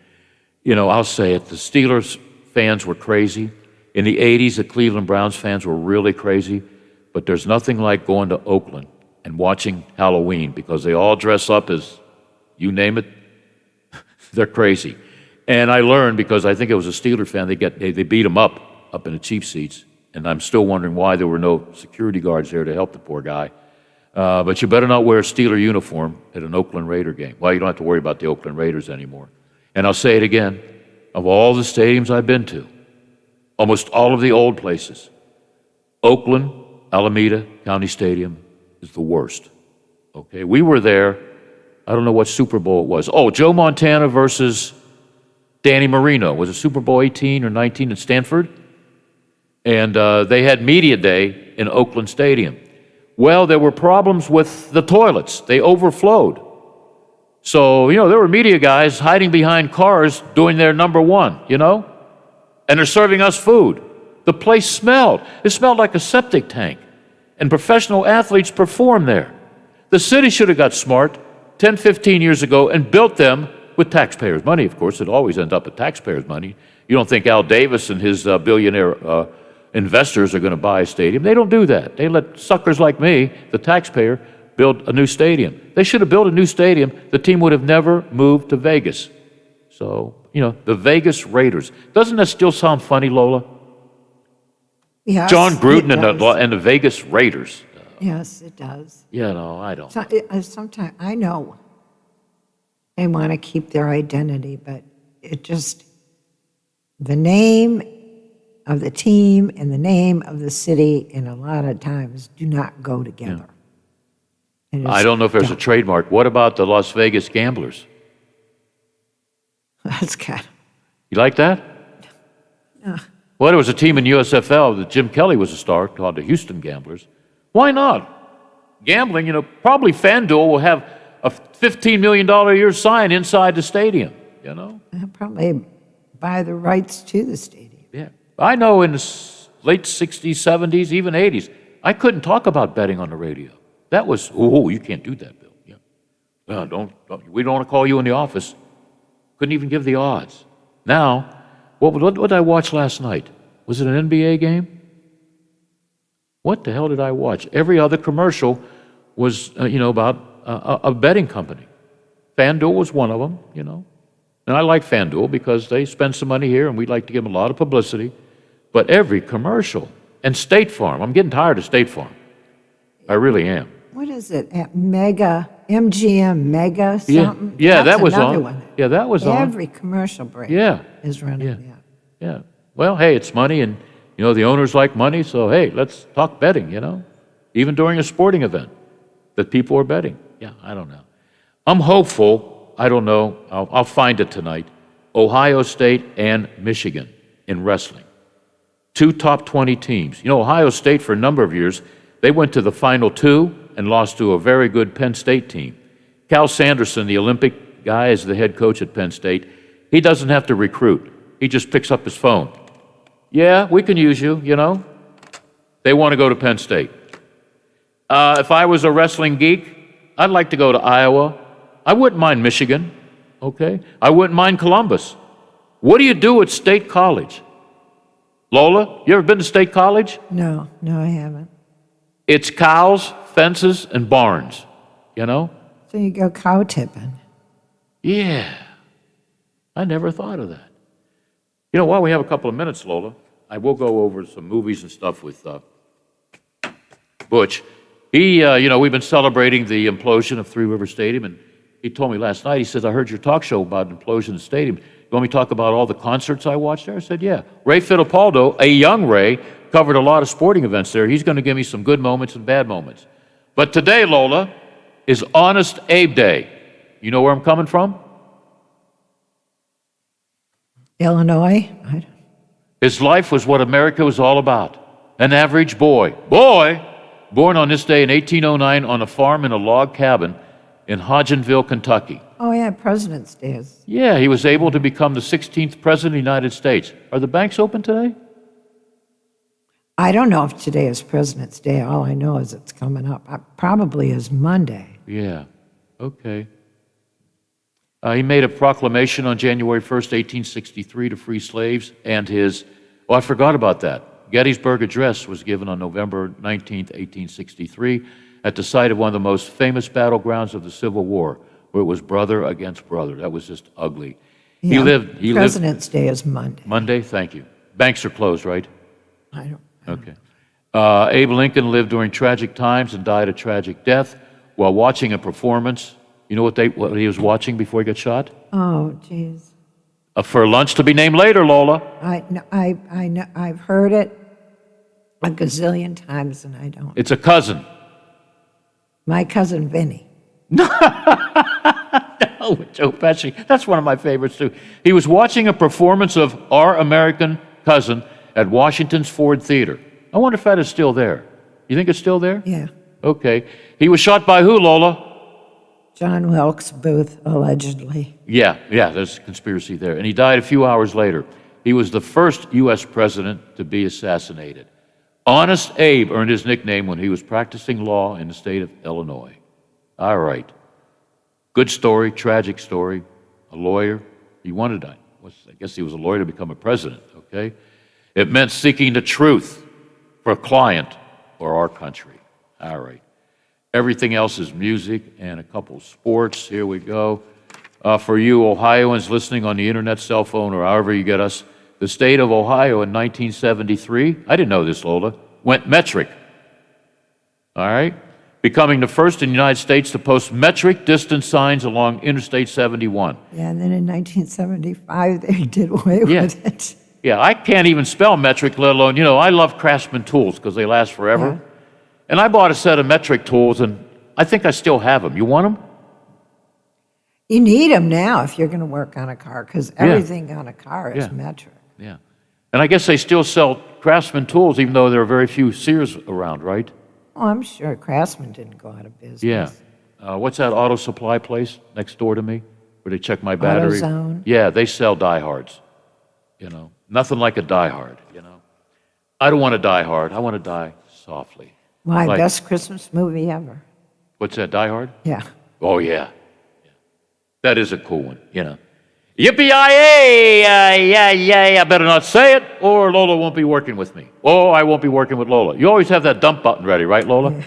you know, I'll say it, the Steelers fans were crazy. In the 80s, the Cleveland Browns fans were really crazy. But there's nothing like going to Oakland and watching Halloween because they all dress up as, you name it, they're crazy. And I learned, because I think it was a Steeler fan, they beat him up in the cheap seats. And I'm still wondering why there were no security guards there to help the poor guy. But you better not wear a Steeler uniform at an Oakland Raider game. Well, you don't have to worry about the Oakland Raiders anymore. And I'll say it again, of all the stadiums I've been to, almost all of the old places, Oakland, Alameda County Stadium is the worst. Okay, we were there, I don't know what Super Bowl it was. Oh, Joe Montana versus Danny Marino. Was it Super Bowl 18 or 19 at Stanford? And they had Media Day in Oakland Stadium. Well, there were problems with the toilets. They overflowed. So, you know, there were media guys hiding behind cars doing their number one, you know? And they're serving us food. The place smelled. It smelled like a septic tank. And professional athletes performed there. The city should have got smart 10, 15 years ago and built them with taxpayers' money, of course. It always ends up with taxpayers' money. You don't think Al Davis and his billionaire investors are going to buy a stadium. They don't do that. They let suckers like me, the taxpayer, build a new stadium. They should have built a new stadium. The team would have never moved to Vegas. So, the Vegas Raiders. Doesn't that still sound funny, Lola? Yes, John Gruden it does. and the Vegas Raiders. Yes, it does. I don't. Sometimes I know they want to keep their identity, but it just, the name of the team and the name of the city, and a lot of times do not go together. I don't know if there's a trademark. What about the Las Vegas Gamblers? That's kind of. You like that? No. Well, there was a team in USFL that Jim Kelly was a star called the Houston Gamblers. Why not? Gambling, probably FanDuel will have a $15 million a year sign inside the stadium, They'll probably buy the rights to the stadium. Yeah. I know in the late 60s, 70s, even 80s, I couldn't talk about betting on the radio. That was, you can't do that, Bill. Yeah. No, we don't want to call you in the office. Couldn't even give the odds. Now, what did I watch last night? Was it an NBA game? What the hell did I watch? Every other commercial was, about a betting company. FanDuel was one of them, And I like FanDuel because they spend some money here and we'd like to give them a lot of publicity. But every commercial, and State Farm, I'm getting tired of State Farm. I really am. What is it? At MGM Mega something? Yeah, That's that was another on. One. Yeah, that was on. Every commercial break is running. Yeah. Well, hey, it's money, and the owners like money, so hey, let's talk betting. Even during a sporting event, that people are betting. Yeah, I don't know. I'm hopeful. I don't know. I'll find it tonight. Ohio State and Michigan in wrestling, 2 top 20 teams. Ohio State for a number of years, they went to the Final Two and lost to a very good Penn State team. Cal Sanderson, the Olympic guy, is the head coach at Penn State. He doesn't have to recruit. He just picks up his phone. Yeah, we can use you, They want to go to Penn State. If I was a wrestling geek, I'd like to go to Iowa. I wouldn't mind Michigan, okay? I wouldn't mind Columbus. What do you do at State College? Lola, you ever been to State College? No, I haven't. It's cows, fences, and barns, So you go cow tipping. Yeah. I never thought of that. While we have a couple of minutes, Lola, I will go over some movies and stuff with Butch. He, we've been celebrating the implosion of Three River Stadium, and he told me last night, he says, I heard your talk show about an implosion of the stadium. You want me to talk about all the concerts I watched there? I said, yeah. Ray Fittipaldo, a young Ray, covered a lot of sporting events there. He's going to give me some good moments and bad moments. But today, Lola, is Honest Abe Day. You know where I'm coming from? Illinois? His life was what America was all about. An average boy, born on this day in 1809 on a farm in a log cabin in Hodgenville, Kentucky. Oh, yeah, President's Day is. Yeah, he was able to become the 16th President of the United States. Are the banks open today? I don't know if today is President's Day. All I know is it's coming up. Probably is Monday. Yeah, okay. He made a proclamation on January 1st, 1863 to free slaves, and I forgot about that. Gettysburg Address was given on November 19th, 1863, at the site of one of the most famous battlegrounds of the Civil War, where it was brother against brother. That was just ugly. Yeah, President's Day is Monday. Monday, thank you. Banks are closed, right? I don't. Okay. Abe Lincoln lived during tragic times and died a tragic death while watching a performance. You know what he was watching before he got shot? Oh, jeez. For lunch to be named later, Lola. I know. I've heard it a gazillion times, and I don't. It's a cousin. My cousin Vinny. No, Joe Pesci. That's one of my favorites too. He was watching a performance of Our American Cousin at Washington's Ford Theater. I wonder if that is still there. You think it's still there? Yeah. Okay. He was shot by who, Lola? John Wilkes Booth, allegedly. Yeah, there's a conspiracy there. And he died a few hours later. He was the first U.S. president to be assassinated. Honest Abe earned his nickname when he was practicing law in the state of Illinois. All right. Good story, tragic story. a lawyer. He wanted, I guess he was a lawyer to become a president, okay? It meant seeking the truth for a client or our country. All right. Everything else is music and a couple sports. Here we go. For you Ohioans listening on the internet, cell phone, or however you get us, the state of Ohio in 1973, I didn't know this, Lola, went metric. All right? Becoming the first in the United States to post metric distance signs along Interstate 71. Yeah, and then in 1975, they did away with it. Yeah, I can't even spell metric, let alone, I love Craftsman tools because they last forever. Yeah. And I bought a set of metric tools, and I think I still have them. You want them? You need them now if you're going to work on a car, because everything on a car is metric. Yeah. And I guess they still sell Craftsman tools, even though there are very few Sears around, right? Oh, I'm sure Craftsman didn't go out of business. Yeah. What's that auto supply place next door to me where they check my battery? AutoZone. Yeah, they sell diehards. Nothing like a diehard, I don't want to die hard. I want to die softly. My best Christmas movie ever. What's that, Die Hard? Yeah. Oh, yeah. That is a cool one, Yippee-yi-yay! Yeah, I better not say it, or Lola won't be working with me. Oh, I won't be working with Lola. You always have that dump button ready, right, Lola?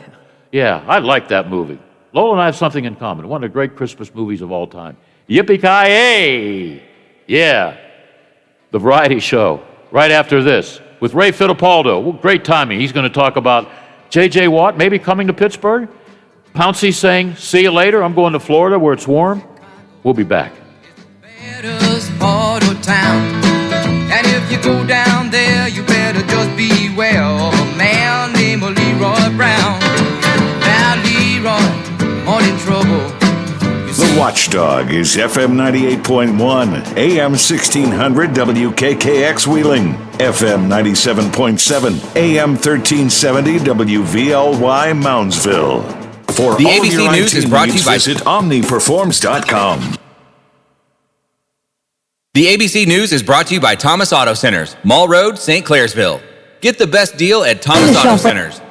Yeah, I like that movie. Lola and I have something in common. One of the great Christmas movies of all time. Yippee-ki-yay! Yeah. The variety show, right after this, with Ray Fittipaldo. Well, great timing. He's going to talk about J.J. Watt maybe coming to Pittsburgh. Pouncey saying, see you later. I'm going to Florida where it's warm. We'll be back. Part of town. And if you go down there, you better just beware of a man named Leroy Brown. Now Leroy, morning trouble. The Watchdog is FM 98.1, AM 1600 WKKX Wheeling, FM 97.7, AM 1370 WVLY Moundsville. For The all ABC your News IT is brought to you needs, by visit omniperforms.com. The ABC News is brought to you by Thomas Auto Centers, Mall Road, St. Clairsville. Get the best deal at Thomas Auto Centers.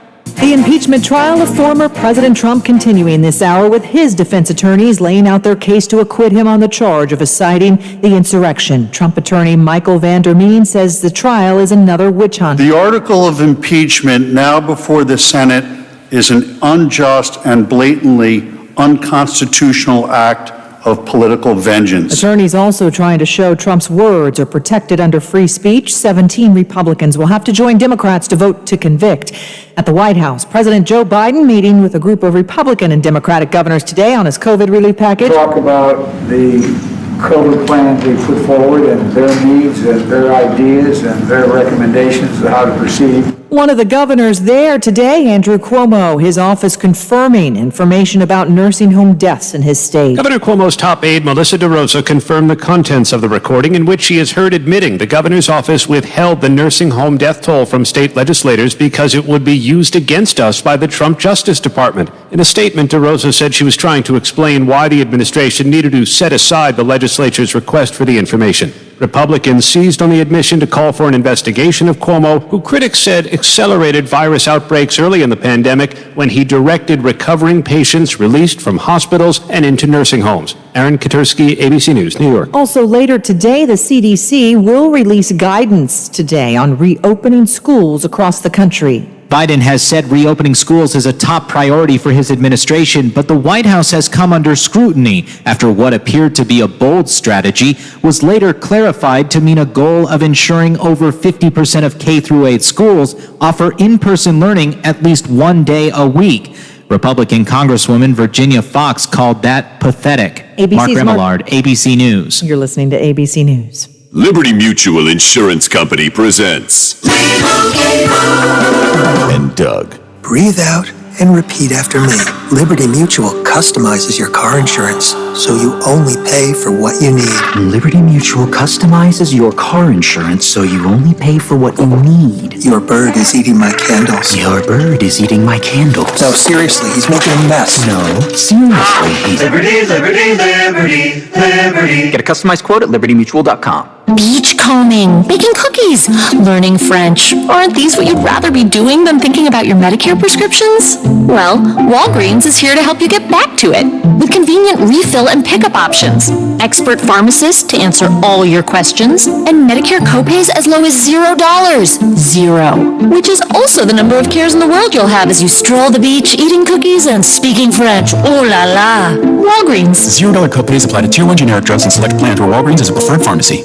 The impeachment trial of former President Trump continuing this hour with his defense attorneys laying out their case to acquit him on the charge of inciting the insurrection. Trump attorney Michael Van Der Meen says the trial is another witch hunt. The article of impeachment now before the Senate is an unjust and blatantly unconstitutional act of political vengeance. Attorneys also trying to show Trump's words are protected under free speech. 17 Republicans will have to join Democrats to vote to convict. At the White House, President Joe Biden meeting with a group of Republican and Democratic governors today on his COVID relief package. Talk about the COVID plans they put forward and their needs and their ideas and their recommendations of how to proceed. One of the governors there today, Andrew Cuomo, his office confirming information about nursing home deaths in his state. Governor Cuomo's top aide, Melissa DeRosa, confirmed the contents of the recording in which she is heard admitting the governor's office withheld the nursing home death toll from state legislators because it would be used against us by the Trump Justice Department. In a statement, DeRosa said she was trying to explain why the administration needed to set aside the legislature's request for the information. Republicans seized on the admission to call for an investigation of Cuomo, who critics said accelerated virus outbreaks early in the pandemic when he directed recovering patients released from hospitals and into nursing homes. Aaron Katursky, ABC News, New York. Also later today, the CDC will release guidance today on reopening schools across the country. Biden has said reopening schools is a top priority for his administration, but the White House has come under scrutiny after what appeared to be a bold strategy was later clarified to mean a goal of ensuring over 50% of K-8 schools offer in-person learning at least one day a week. Republican Congresswoman Virginia Fox called that pathetic. Mark Remillard, ABC News. You're listening to ABC News. Liberty Mutual Insurance Company presents and Doug. Breathe out and repeat after me. Liberty Mutual customizes your car insurance so you only pay for what you need. Liberty Mutual customizes your car insurance so you only pay for what you need. Your bird is eating my candles. Your bird is eating my candles. No, seriously, he's making a mess. No, seriously, he's... Liberty, liberty, liberty, liberty. Get a customized quote at libertymutual.com. Beachcombing, baking cookies, learning French. Aren't these what you'd rather be doing than thinking about your Medicare prescriptions? Well, Walgreens is here to help you get back to it with convenient refill and pickup options, expert pharmacists to answer all your questions, and Medicare copays as low as $0. Zero. Which is also the number of cares in the world you'll have as you stroll the beach, eating cookies and speaking French. Oh la la. Walgreens. $0 copays apply to Tier 1 generic drugs and select plans where Walgreens is a preferred pharmacy.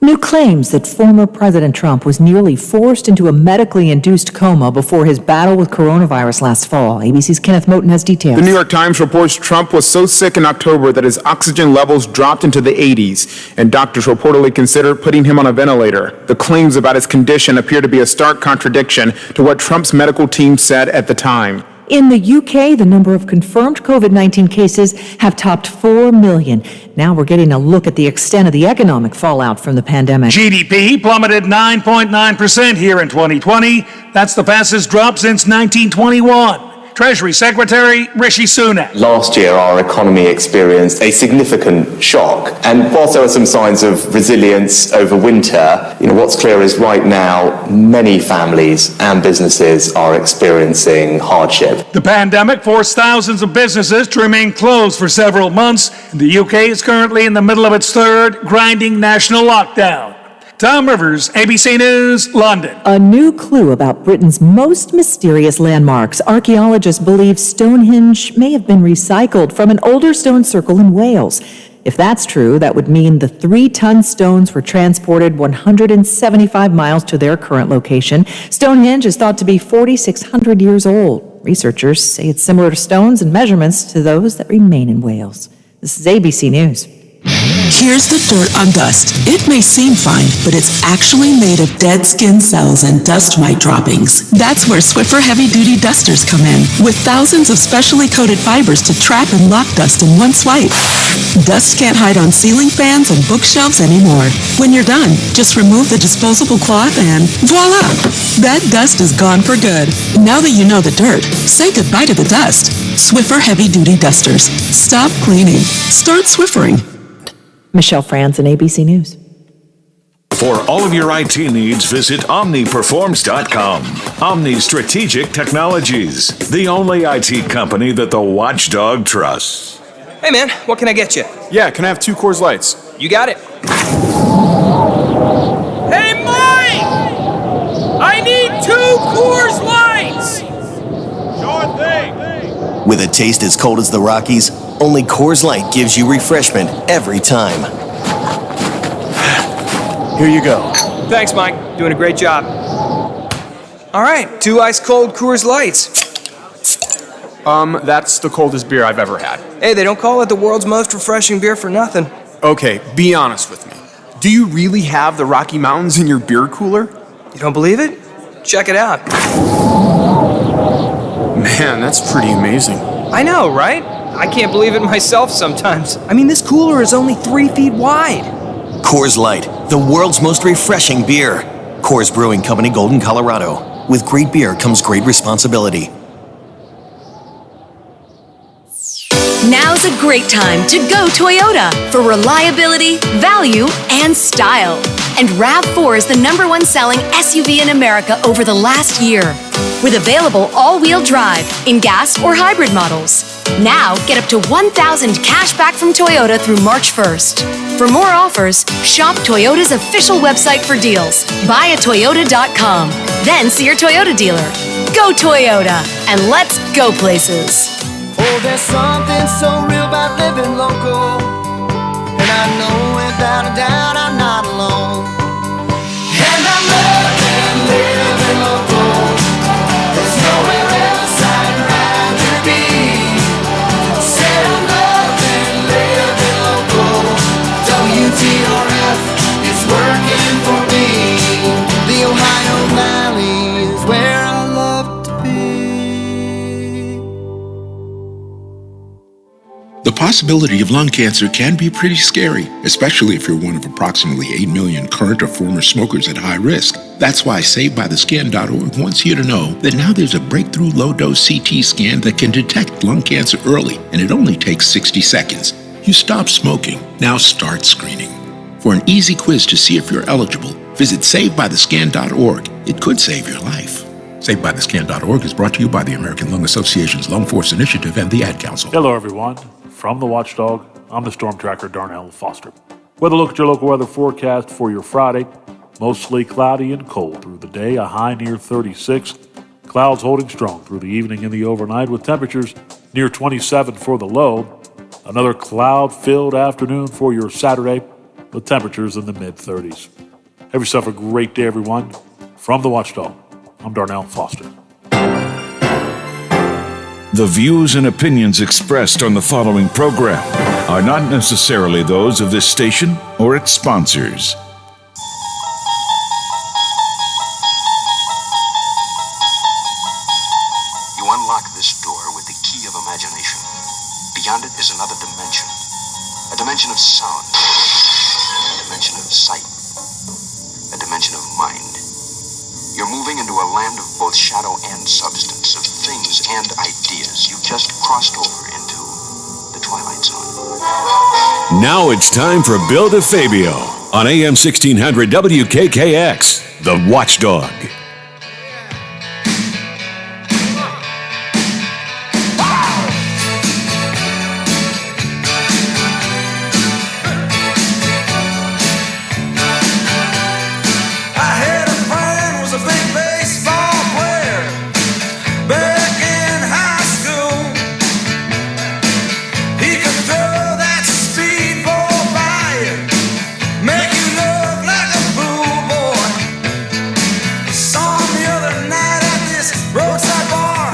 New claims that former President Trump was nearly forced into a medically induced coma before his battle with coronavirus last fall. ABC's Kenneth Moten has details. The New York Times reports Trump was so sick in October that his oxygen levels dropped into the 80s, and doctors reportedly considered putting him on a ventilator. The claims about his condition appear to be a stark contradiction to what Trump's medical team said at the time. In the UK, the number of confirmed COVID-19 cases have topped 4 million. Now we're getting a look at the extent of the economic fallout from the pandemic. GDP plummeted 9.9% here in 2020. That's the fastest drop since 1921. Treasury Secretary Rishi Sunak. Last year, our economy experienced a significant shock. And whilst there are some signs of resilience over winter, what's clear is right now, many families and businesses are experiencing hardship. The pandemic forced thousands of businesses to remain closed for several months. The UK is currently in the middle of its third grinding national lockdown. Tom Rivers, ABC News, London. A new clue about Britain's most mysterious landmarks. Archaeologists believe Stonehenge may have been recycled from an older stone circle in Wales. If that's true, that would mean the 3-ton stones were transported 175 miles to their current location. Stonehenge is thought to be 4,600 years old. Researchers say it's similar to stones and measurements to those that remain in Wales. This is ABC News. Here's the dirt on dust. It may seem fine, but it's actually made of dead skin cells and dust mite droppings. That's where Swiffer heavy-duty dusters come in, with thousands of specially coated fibers to trap and lock dust in one swipe. Dust can't hide on ceiling fans and bookshelves anymore. When you're done, just remove the disposable cloth and voila! That dust is gone for good. Now that you know the dirt, say goodbye to the dust. Swiffer heavy-duty dusters. Stop cleaning. Start Swiffering. Michelle Franz and ABC News. For all of your IT needs, visit OmniPerforms.com. Omni Strategic Technologies, the only IT company that the watchdog trusts. Hey man, what can I get you? Yeah, can I have 2 Coors Lights? You got it. Hey Mike! I need 2 Coors Lights! Sure thing. With a taste as cold as the Rockies, only Coors Light gives you refreshment every time. Here you go. Thanks, Mike. Doing a great job. All right, 2 ice-cold Coors Lights. That's the coldest beer I've ever had. Hey, they don't call it the world's most refreshing beer for nothing. Okay, be honest with me. Do you really have the Rocky Mountains in your beer cooler? You don't believe it? Check it out. Man, that's pretty amazing. I know, right? I can't believe it myself sometimes. I mean, this cooler is only 3 feet wide. Coors Light, the world's most refreshing beer. Coors Brewing Company, Golden, Colorado. With great beer comes great responsibility. Now's a great time to go Toyota for reliability, value, and style. And RAV4 is the #1 selling SUV in America over the last year, with available all-wheel drive in gas or hybrid models. Now, get up to $1,000 cash back from Toyota through March 1st. For more offers, shop Toyota's official website for deals. Buyatoyota.com. Then see your Toyota dealer. Go Toyota, and let's go places. Oh, there's something so real about living local, and I know without a doubt I'm not alone. And I'm loving living local. There's nowhere else I'd rather be. Said I'm loving living local. WTRF is working for me. The Ohio Valley is where I love to be. The possibility of lung cancer can be pretty scary, especially if you're one of approximately 8 million current or former smokers at high risk. That's why SaveByTheScan.org wants you to know that now there's a breakthrough low-dose CT scan that can detect lung cancer early, and it only takes 60 seconds. You stop smoking, now start screening. For an easy quiz to see if you're eligible, visit SaveByTheScan.org. It could save your life. SaveByTheScan.org is brought to you by the American Lung Association's Lung Force Initiative and the Ad Council. Hello, everyone. From the Watchdog, I'm the Storm Tracker, Darnell Foster. With a look at your local weather forecast for your Friday. Mostly cloudy and cold through the day, a high near 36. Clouds holding strong through the evening and the overnight with temperatures near 27 for the low. Another cloud-filled afternoon for your Saturday with temperatures in the mid-30s. Have yourself a great day, everyone. From the Watchdog, I'm Darnell Foster. The views and opinions expressed on the following program are not necessarily those of this station or its sponsors. You unlock this door with the key of imagination. Beyond it is another dimension. A dimension of sound. A dimension of sight. A dimension of mind. You're moving into a land of both shadow and substance, of things and ideas. You've just crossed over into the Twilight Zone. Now it's time for Bill DeFabio on AM 1600 WKKX, The Watchdog.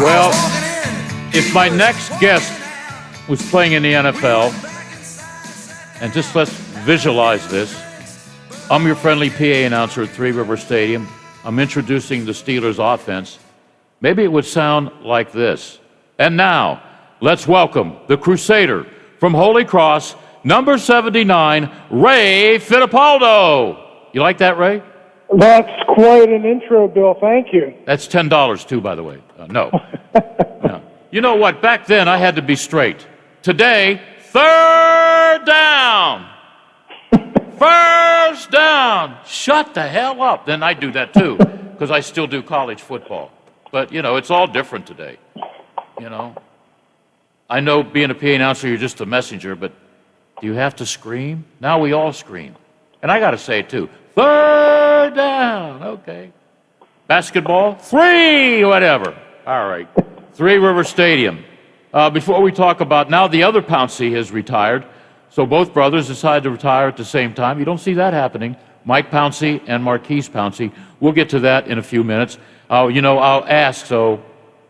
Well, if my next guest was playing in the NFL, and just let's visualize this. I'm your friendly PA announcer at Three River Stadium. I'm introducing the Steelers offense. Maybe it would sound like this. And now, let's welcome the Crusader from Holy Cross, number 79, Ray Fittipaldo. You like that, Ray? That's quite an intro, Bill. Thank you. That's $10 too, by the way. No. No. You know what? Back then, I had to be straight. Today, third down. First down. Shut the hell up. Then I do that too, because I still do college football. But, you know, it's all different today. You know, I know being a PA announcer, you're just a messenger, but do you have to scream? Now we all scream. And I got to say it too. Third down. Okay. Basketball, 3, whatever. All right. Three River Stadium. Before we talk about, now the other Pouncey has retired, so both brothers decided to retire at the same time. You don't see that happening. Mike Pouncey and Marquise Pouncey. We'll get to that in a few minutes. You know, I'll ask, so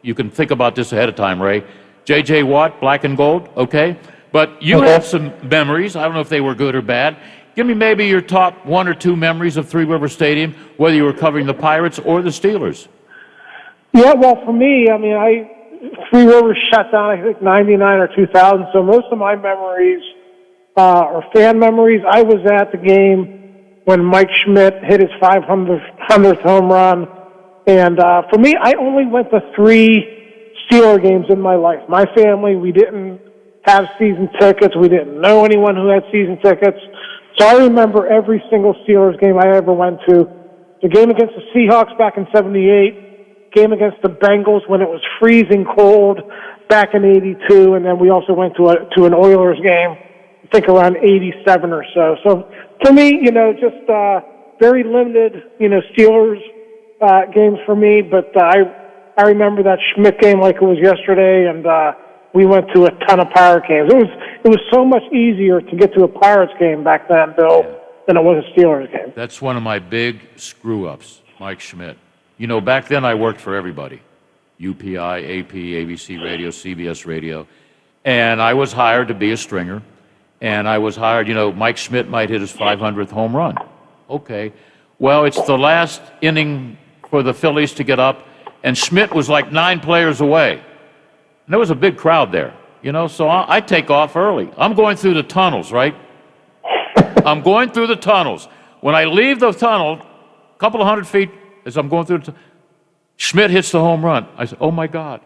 you can think about this ahead of time, Ray. J.J. Watt, black and gold, okay? But you have some memories. I don't know if they were good or bad. Give me maybe your top 1 or 2 memories of Three River Stadium, whether you were covering the Pirates or the Steelers. Yeah, well, for me, I mean, Three Rivers shut down, I think, 99 or 2000, so most of my memories are fan memories. I was at the game when Mike Schmidt hit his 500th home run, and for me, I only went to 3 Steeler games in my life. My family, we didn't have season tickets. We didn't know anyone who had season tickets. So I remember every single Steelers game I ever went to. The game against the Seahawks back in '78, game against the Bengals when it was freezing cold back in '82, and then we also went to an Oilers game, I think around '87 or so. So to me, you know, just very limited, you know, Steelers games for me. But I remember that Schmidt game like it was yesterday, and we went to a ton of Pirate games. It was so much easier to get to a Pirates game back then, Bill, than it was a Steelers game. That's one of my big screw-ups, Mike Schmidt. You know, back then I worked for everybody. UPI, AP, ABC Radio, CBS Radio. And I was hired to be a stringer. And I was hired, you know, Mike Schmidt might hit his 500th home run. Okay. Well, it's the last inning for the Phillies to get up, and Schmidt was like 9 players away. And there was a big crowd there, you know, so I take off early. I'm going through the tunnels, right? I'm going through the tunnels. When I leave the tunnel, a couple of 100 feet, as I'm going through Schmidt hits the home run. I said, oh my God,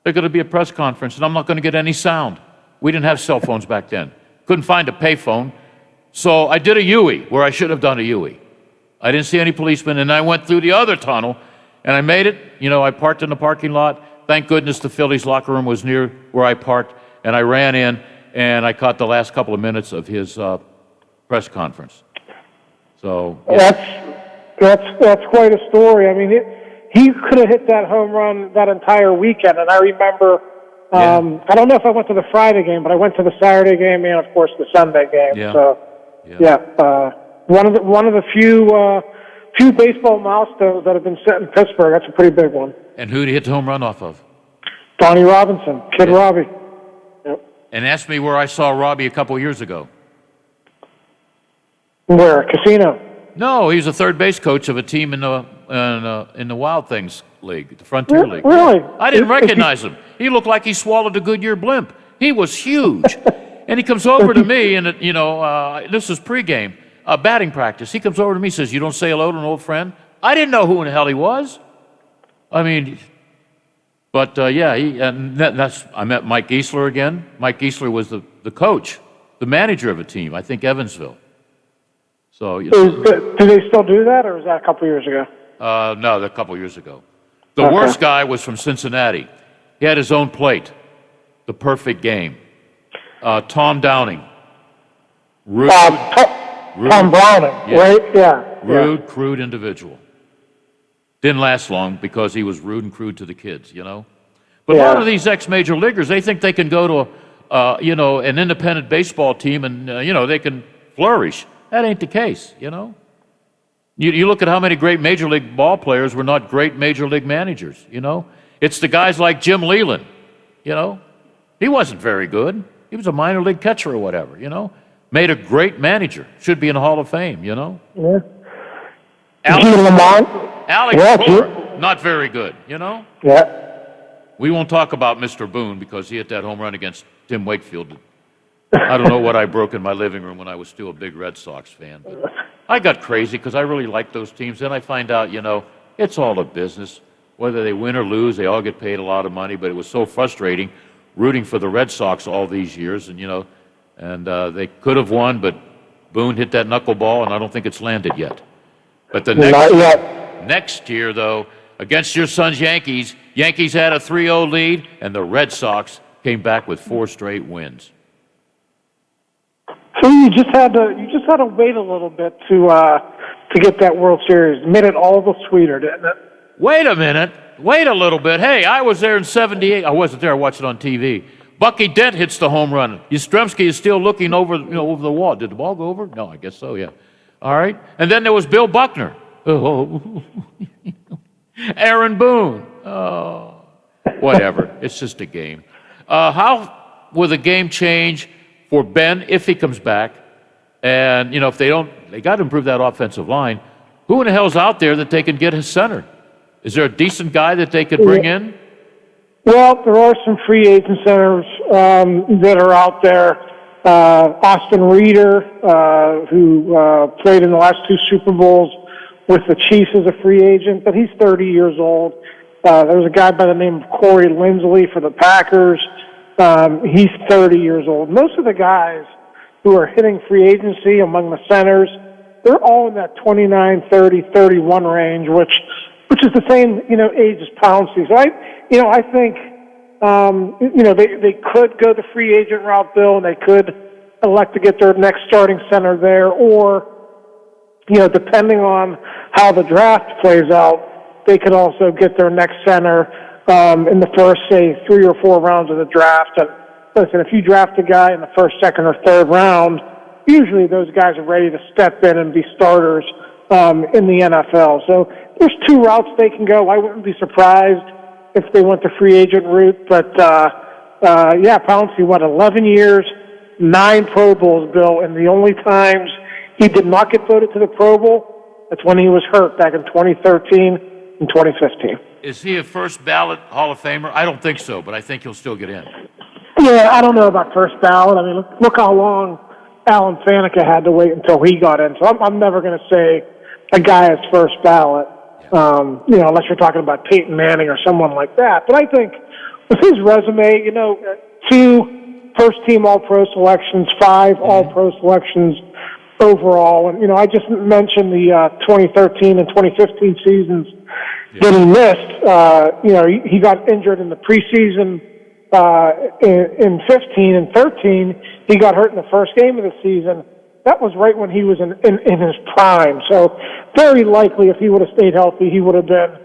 there's going to be a press conference and I'm not going to get any sound. We didn't have cell phones back then. Couldn't find a payphone. So I did a Huey where I should have done a Huey. I didn't see any policemen, and I went through the other tunnel, And I made it. I parked in the parking lot. Thank goodness the Phillies locker room was near where I parked, and I ran in, and I caught the last couple of minutes of his press conference. So that's quite a story. I mean, he could have hit that home run that entire weekend, and I remember. I don't know if I went to the Friday game, but I went to the Saturday game and, of course, the Sunday game. Yeah. So, one of the few baseball milestones that have been set in Pittsburgh. That's a pretty big one. And who did he hit the home run off of? Donnie Robinson, Kid Robbie. Yep. And ask me where I saw Robbie a couple years ago. Where? Casino? No, he was a third base coach of a team in the Wild Things League, the Frontier League. Really? I didn't recognize him. He looked like he swallowed a Goodyear blimp. He was huge. And he comes over to me, and this is pregame, batting practice. He comes over to me and says, "You don't say hello to an old friend?" I didn't know who in the hell he was. I mean, but I met Mike Giesler again. Mike Giesler was the coach, the manager of a team, I think Evansville. So, do they still do that, or was that a couple years ago? No, a couple years ago. The worst guy was from Cincinnati. He had his own plate. The perfect game. Tom Downing. Rude, Tom Browning, right? Yeah. Rude, crude individual. Didn't last long because he was rude and crude to the kids, But a lot of these ex-major leaguers, they think they can go to an independent baseball team and, they can flourish. That ain't the case, You look at how many great major league ball players were not great major league managers, It's the guys like Jim Leland, He wasn't very good. He was a minor league catcher or whatever, Made a great manager. Should be in the Hall of Fame, Yeah. Alex Cora, not very good, Yeah. We won't talk about Mr. Boone because he hit that home run against Tim Wakefield. I don't know what I broke in my living room when I was still a big Red Sox fan. But I got crazy because I really liked those teams. Then I find out, it's all a business. Whether they win or lose, they all get paid a lot of money. But it was so frustrating rooting for the Red Sox all these years. And, they could have won, but Boone hit that knuckleball, and I don't think it's landed yet. But next year, though, against your son's Yankees had a 3-0 lead, and the Red Sox came back with 4 straight wins. So you just had to wait a little bit to get that World Series. Made it all the sweeter, didn't it? Wait a minute. Wait a little bit. Hey, I was there in '78. I wasn't there. I watched it on TV. Bucky Dent hits the home run. Yastrzemski is still looking over the wall. Did the ball go over? No, I guess so. Yeah. All right. And then there was Bill Buckner. Oh, Aaron Boone. Oh, whatever. It's just a game. How will the game change for Ben if he comes back? And, if they don't, they got to improve that offensive line. Who in the hell's out there that they can get his center? Is there a decent guy that they could bring in? Well, there are some free agent centers that are out there. Austin Reeder, who played in the last 2 Super Bowls with the Chiefs as a free agent, but he's 30 years old. There was a guy by the name of Corey Lindsley for the Packers. He's 30 years old. Most of the guys who are hitting free agency among the centers, they're all in that 29, 30, 31 range, which is the same, age as Pouncey. So I think, they could go the free agent route, Bill, and they could elect to get their next starting center there, or, depending on how the draft plays out, they could also get their next center in the first, say, 3 or 4 rounds of the draft. And listen, if you draft a guy in the first, second, or third round, usually those guys are ready to step in and be starters in the NFL. So there's 2 routes they can go. I wouldn't be surprised if they went the free agent route. But, Pouncey, 11 years, 9 Pro Bowls, Bill, and the only times he did not get voted to the Pro Bowl, that's when he was hurt back in 2013 and 2015. Is he a first ballot Hall of Famer? I don't think so, but I think he'll still get in. Yeah, I don't know about first ballot. I mean, look how long Alan Faneca had to wait until he got in. So I'm never going to say a guy is first ballot, unless you're talking about Peyton Manning or someone like that. But I think with his resume, 2 first-team All-Pro selections, 5 All-Pro selections overall. And, I just mentioned the 2013 and 2015 seasons. that he missed. He got injured in the preseason in 15 and 13. He got hurt in the first game of the season. That was right when he was in his prime. So very likely, if he would have stayed healthy, he would have been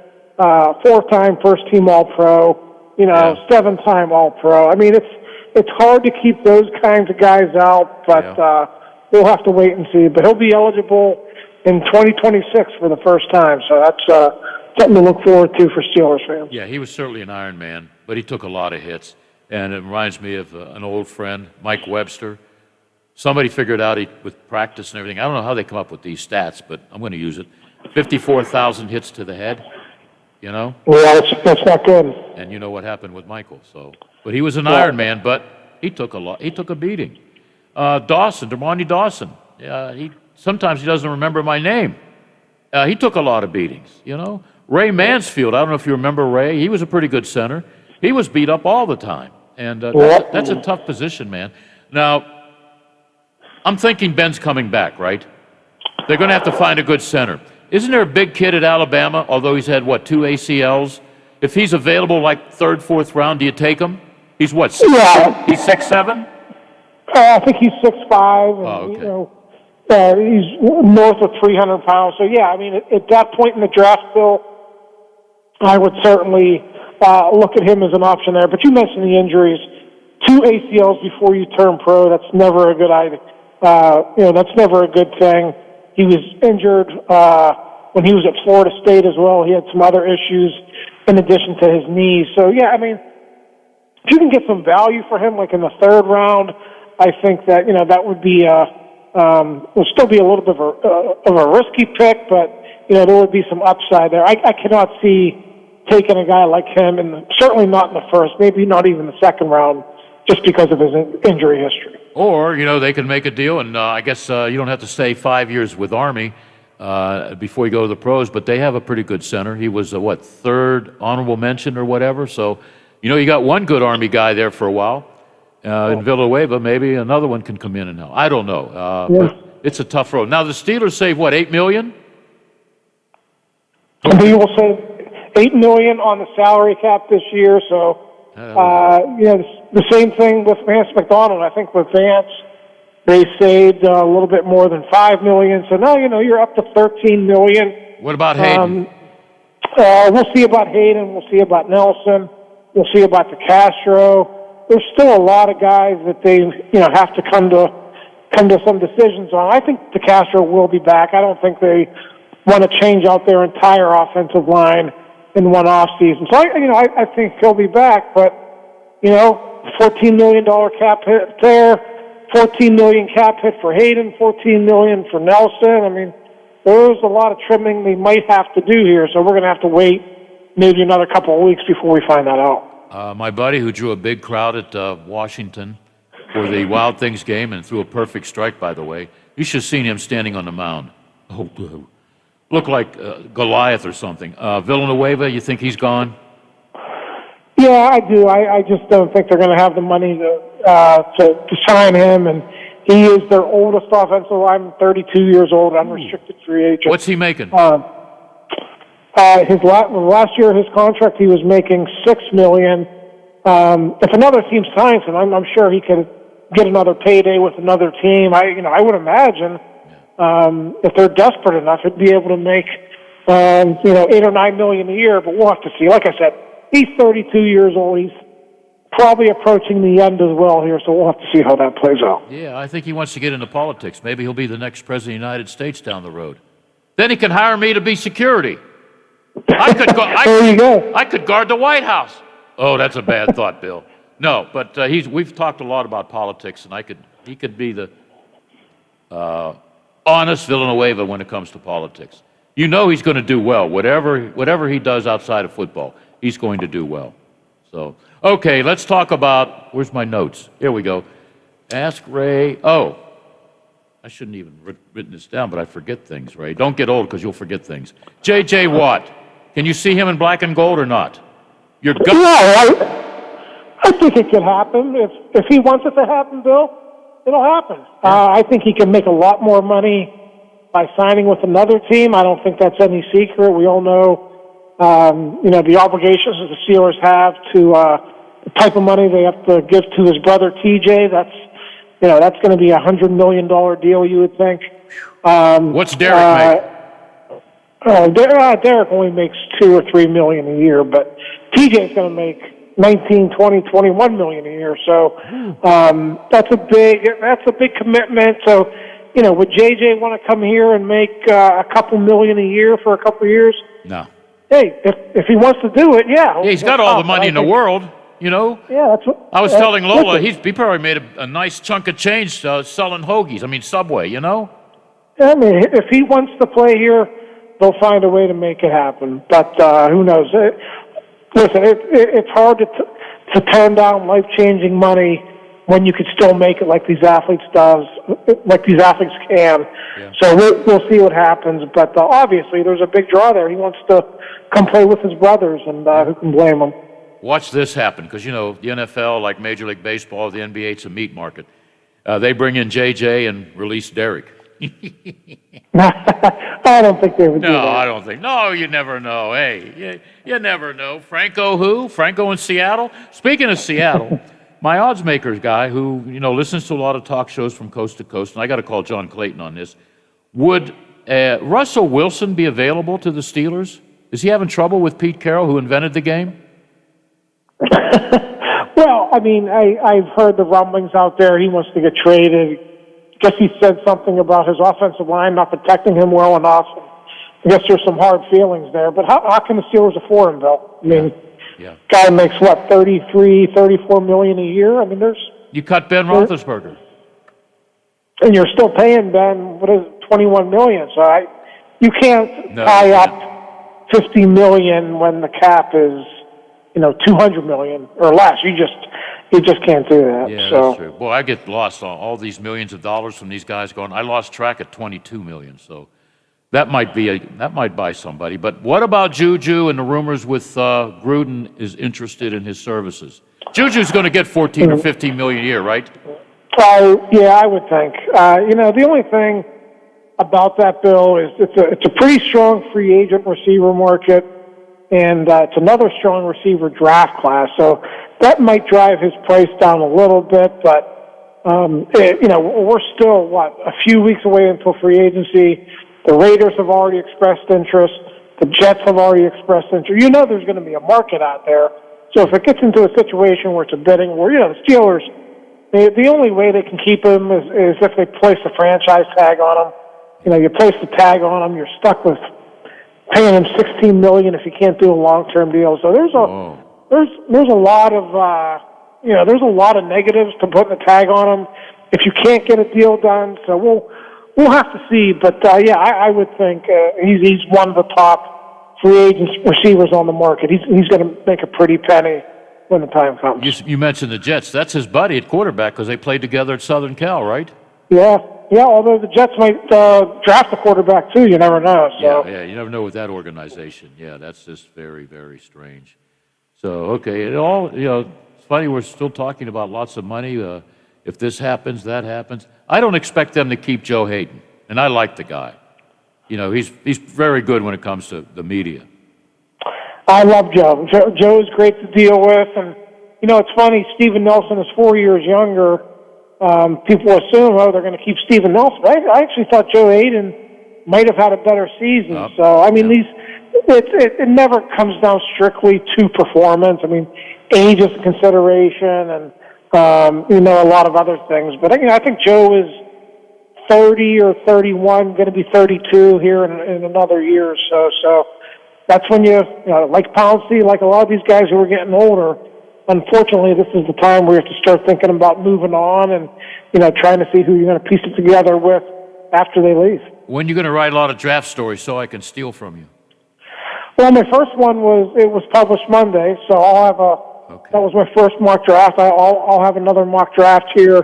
four-time first-team All-Pro, 7-time All-Pro. I mean, it's hard to keep those kinds of guys out, but we'll have to wait and see. But he'll be eligible in 2026 for the first time, so that's something to look forward to for Steelers fans. Yeah, he was certainly an Iron Man, but he took a lot of hits. And it reminds me of an old friend, Mike Webster. Somebody figured out with practice and everything, I don't know how they come up with these stats, but I'm going to use it. 54,000 hits to the head, Well, that's not good. And you know what happened with Michael. But he was an Iron Man, but he took a beating. Dermontti Dawson. Sometimes he doesn't remember my name. He took a lot of beatings, Ray Mansfield, I don't know if you remember Ray. He was a pretty good center. He was beat up all the time. And that's a tough position, man. Now, I'm thinking Ben's coming back, right? They're going to have to find a good center. Isn't there a big kid at Alabama, although he's had, 2 ACLs? If he's available like third, fourth round, do you take him? He's what, 6'7"? He's 6'7"? I think he's 6'5". And, he's north of 300 pounds. So, yeah, I mean, at that point in the draft, Bill, I would certainly look at him as an option there. But you mentioned the injuries. 2 ACLs before you turn pro, that's never a good idea. That's never a good thing. He was injured when he was at Florida State as well. He had some other issues in addition to his knees. So, yeah, I mean, if you can get some value for him, like in the third round, I think that, that would be will still be a little bit of a risky pick, but, there would be some upside there. I cannot see taking a guy like him, and certainly not in the first, maybe not even the second round, just because of his injury history. Or, they can make a deal, and I guess you don't have to stay 5 years with Army before you go to the pros, but they have a pretty good center. He was, third honorable mention or whatever, so, you got one good Army guy there for a while. In Villanueva, maybe another one can come in and help. I don't know, but it's a tough road. Now, the Steelers save, $8 million? We will save $8 million on the salary cap this year, so... the same thing with Vance McDonald. I think with Vance, they saved a little bit more than $5 million. So now, you're up to $13 million. What about Hayden? We'll see about Hayden. We'll see about Nelson. We'll see about the Castro. There's still a lot of guys that they, have to come to some decisions on. I think the Castro will be back. I don't think they want to change out their entire offensive line in one off season. So I think he'll be back, but $14 million cap hit there, $14 million cap hit for Hayden, $14 million for Nelson. I mean, there's a lot of trimming they might have to do here, so we're going to have to wait maybe another couple of weeks before we find that out. My buddy who drew a big crowd at Washington for the Wild Things game and threw a perfect strike, by the way. You should have seen him standing on the mound. Oh, looked like Goliath or something. Villanueva, you think he's gone? Yeah, I do. I just don't think they're going to have the money to sign him, and he is their oldest offensive lineman, 32 years old, unrestricted free agent. What's he making? Last year, his contract, he was making $6 million. If another team signs him, I'm sure he could get another payday with another team. I would imagine if they're desperate enough, he'd be able to make $8 or $9 million a year. But we'll have to see. Like I said, he's 32 years old. He's probably approaching the end as well here, so we'll have to see how that plays out. Yeah, I think he wants to get into politics. Maybe he'll be the next president of the United States down the road. Then he can hire me to be security. I could go. There you go. I could guard the White House. Oh, that's a bad thought, Bill. No, but we've talked a lot about politics, and he could be the honest Villanueva when it comes to politics. He's going to do well. Whatever he does outside of football, he's going to do well. So, okay, let's talk about, where's my notes? Here we go. Ask Ray. Oh, I shouldn't even written this down, but I forget things, Ray. Don't get old because you'll forget things. J.J. Watt. Can you see him in black and gold or not? Your gut. Yeah, I think it could happen. If he wants it to happen, Bill, it'll happen. Yeah. I think he can make a lot more money by signing with another team. I don't think that's any secret. We all know the obligations that the Steelers have to the type of money they have to give to his brother TJ. That's going to be $100 million deal, you would think. What's Derek make? Derek only makes $2 or $3 million a year, but TJ's going to make 19, 20, 21 million a year. So that's a big commitment. So, would JJ want to come here and make a couple million a year for a couple of years? No. Hey, if he wants to do it, yeah. Yeah, he's got all the money in the world, Yeah, that's what I was telling Lola, listen, he probably made a nice chunk of change selling hoagies. I mean, Subway, I mean, if he wants to play here, they'll find a way to make it happen. But who knows? Listen, it's hard to turn down life-changing money when you could still make it like these athletes can. Yeah. So we'll see what happens. But obviously, there's a big draw there. He wants to come play with his brothers, and who can blame him? Watch this happen, because, the NFL, like Major League Baseball, the NBA, it's a meat market. They bring in JJ and release Derek. I don't think they would do that. No, I don't think. No, you never know. Hey, you never know. Franco who? Franco in Seattle? Speaking of Seattle, my odds makers guy who, listens to a lot of talk shows from coast to coast, and I got to call John Clayton on this. Would Russell Wilson be available to the Steelers? Is he having trouble with Pete Carroll, who invented the game? Well, I mean, I've heard the rumblings out there. He wants to get traded. I guess he said something about his offensive line not protecting him well enough. I guess there's some hard feelings there. But how can the Steelers afford him, Bill? I mean, guy makes, 33, 34 million a year? I mean, You cut Ben Roethlisberger. And you're still paying Ben, 21 million. So you can't tie up 50 million when the cap is, 200 million or less. You just can't do that. Yeah, so. that's true. Boy, I get lost on all these millions of dollars from these guys going. I lost track at 22 million. So that might buy somebody. But what about Juju and the rumors with Gruden is interested in his services? Juju's going to get 14 or 15 million a year, right? Yeah, I would think. The only thing about that, Bill, is it's a pretty strong free agent receiver market, and it's another strong receiver draft class. So that might drive his price down a little bit, but we're still a few weeks away until free agency. The Raiders have already expressed interest. The Jets have already expressed interest. There's going to be a market out there. So if it gets into a situation where it's a bidding war, the Steelers, the only way they can keep him is if they place a franchise tag on him. You place the tag on him, you're stuck with paying him $16 million if you can't do a long-term deal. So there's a lot of there's a lot of negatives to putting a tag on him if you can't get a deal done. So we'll have to see. But I would think he's one of the top free agent receivers on the market. He's going to make a pretty penny when the time comes. You mentioned the Jets. That's his buddy at quarterback because they played together at Southern Cal, right? Yeah. Although the Jets might draft a quarterback too, you never know. So. Yeah, you never know with that organization. Yeah, that's just very, very strange. So okay, it's funny we're still talking about lots of money. If this happens, that happens. I don't expect them to keep Joe Hayden, and I like the guy. He's very good when it comes to the media. I love Joe. Joe is great to deal with, and it's funny. Steven Nelson is 4 years younger. People assume, they're going to keep Steven Nelson. I actually thought Joe Hayden might have had a better season. So, I mean, it never comes down strictly to performance. I mean, age is a consideration and, a lot of other things. But, I think Joe is 30 or 31, going to be 32 here in another year or so. So that's when like Pouncey, like a lot of these guys who are getting older, unfortunately, this is the time where you have to start thinking about moving on and, trying to see who you're going to piece it together with after they leave. When are you going to write a lot of draft stories so I can steal from you? Well, my first one was published Monday, so I'll have that was my first mock draft. I'll have another mock draft here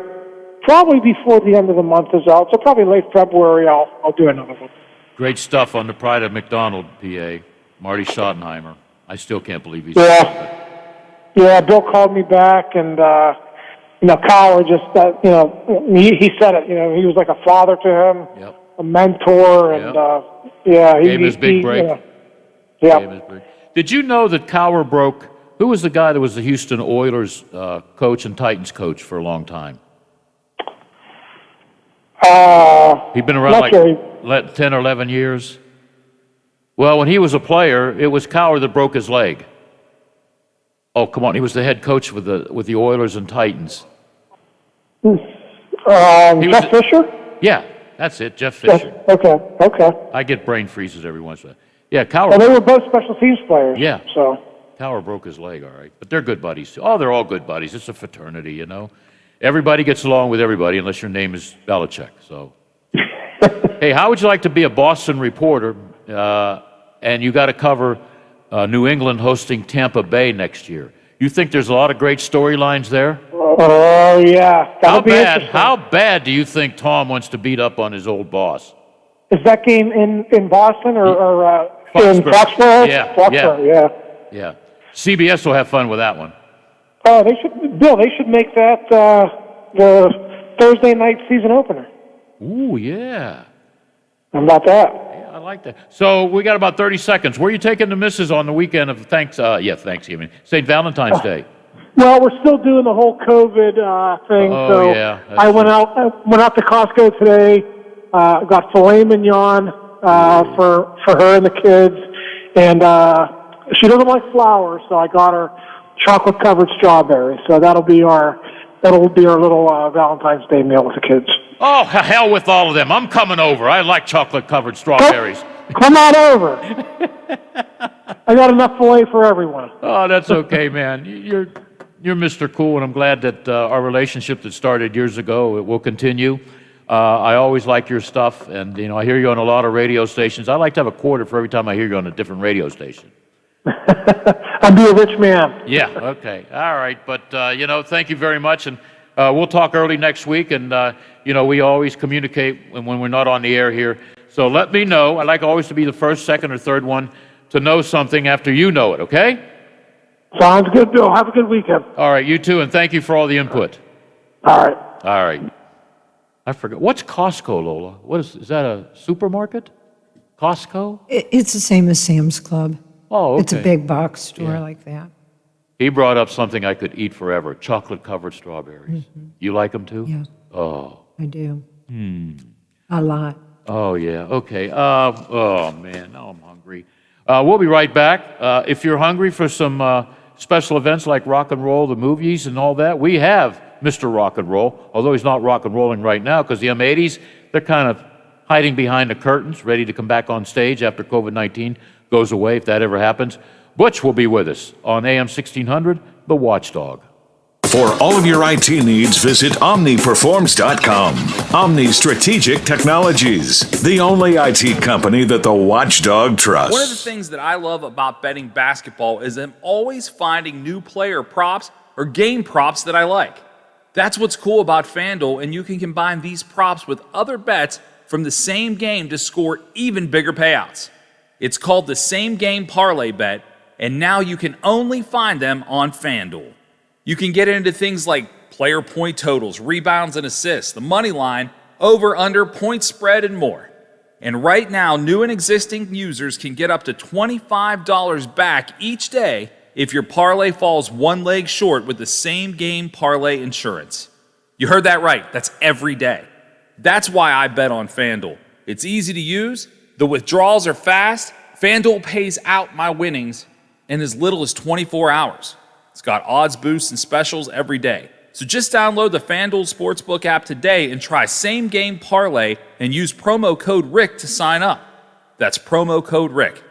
probably before the end of the month is out. So probably late February I'll do another one. Great stuff on the Pride of McDonald, PA. Marty Schottenheimer. I still can't believe he's Yeah, Bill called me back, and Kyle just he said it. He was like a father to him, a mentor, and gave him his big break. Yeah. Did you know that Cowher broke? Who was the guy that was the Houston Oilers coach and Titans coach for a long time? He'd been around like 10 or 11 years. Well, when he was a player, it was Cowher that broke his leg. Oh, come on! He was the head coach with the Oilers and Titans. Jeff Fisher? Yeah, that's it, Jeff Fisher. Okay. I get brain freezes every once in a while. Yeah, Cowher. Well, they were both special teams players. Yeah. So Cowher broke his leg, all right. But they're good buddies. Oh, they're all good buddies. It's a fraternity, you know. Everybody gets along with everybody unless your name is Belichick. So, hey, how would you like to be a Boston reporter and you got to cover New England hosting Tampa Bay next year? You think there's a lot of great storylines there? Oh, yeah. How bad do you think Tom wants to beat up on his old boss? Is that game in Boston or in Foxborough? Yeah, Foxborough, yeah. CBS will have fun with that one. Oh, they should make that the Thursday night season opener. Ooh, yeah. How about that? Yeah, I like that. So we got about 30 seconds. Where are you taking the missus on the weekend of Thanksgiving, St. Valentine's Day? Well, we're still doing the whole COVID thing. Oh, so yeah. I went out to Costco today. Got filet mignon for her and the kids, and she doesn't like flowers, so I got her chocolate covered strawberries. So that'll be our little Valentine's Day meal with the kids. Oh, hell with all of them. I'm coming over. I like chocolate covered strawberries. Come on over. I got enough filet for everyone. Oh, that's okay, man. You're Mr. Cool, and I'm glad that our relationship that started years ago, it will continue. I always like your stuff, and I hear you on a lot of radio stations. I like to have a quarter for every time I hear you on a different radio station. I'll be a rich man. Yeah, okay. All right, but, thank you very much, and we'll talk early next week, and, we always communicate when we're not on the air here. So let me know. I like always to be the first, second, or third one to know something after you know it, okay? Sounds good, Bill. Have a good weekend. All right, you too, and thank you for all the input. All right. All right. I forgot. What's Costco, Lola? What is that a supermarket? Costco? It's the same as Sam's Club. Oh, okay. It's a big box store like that. He brought up something I could eat forever, chocolate-covered strawberries. Mm-hmm. You like them too? Yeah. Oh. I do. A lot. Oh, yeah. Okay. Oh, man. Now I'm hungry. We'll be right back. If you're hungry for some special events like rock and roll, the movies and all that, we have Mr. Rock and Roll, although he's not rock and rolling right now because the M80s, they're kind of hiding behind the curtains, ready to come back on stage after COVID-19 goes away, if that ever happens. Butch will be with us on AM 1600, The Watchdog. For all of your IT needs, visit OmniPerforms.com. Omni Strategic Technologies, the only IT company that the Watchdog trusts. One of the things that I love about betting basketball is I'm always finding new player props or game props that I like. That's what's cool about FanDuel, and you can combine these props with other bets from the same game to score even bigger payouts. It's called the Same Game Parlay Bet, and now you can only find them on FanDuel. You can get into things like player point totals, rebounds and assists, the money line, over, under, point spread, and more. And right now, new and existing users can get up to $25 back each day if your parlay falls one leg short with the Same Game Parlay Insurance. You heard that right. That's every day. That's why I bet on FanDuel. It's easy to use, the withdrawals are fast, FanDuel pays out my winnings in as little as 24 hours. It's got odds boosts and specials every day. So just download the FanDuel Sportsbook app today and try Same Game Parlay and use promo code RICK to sign up. That's promo code RICK.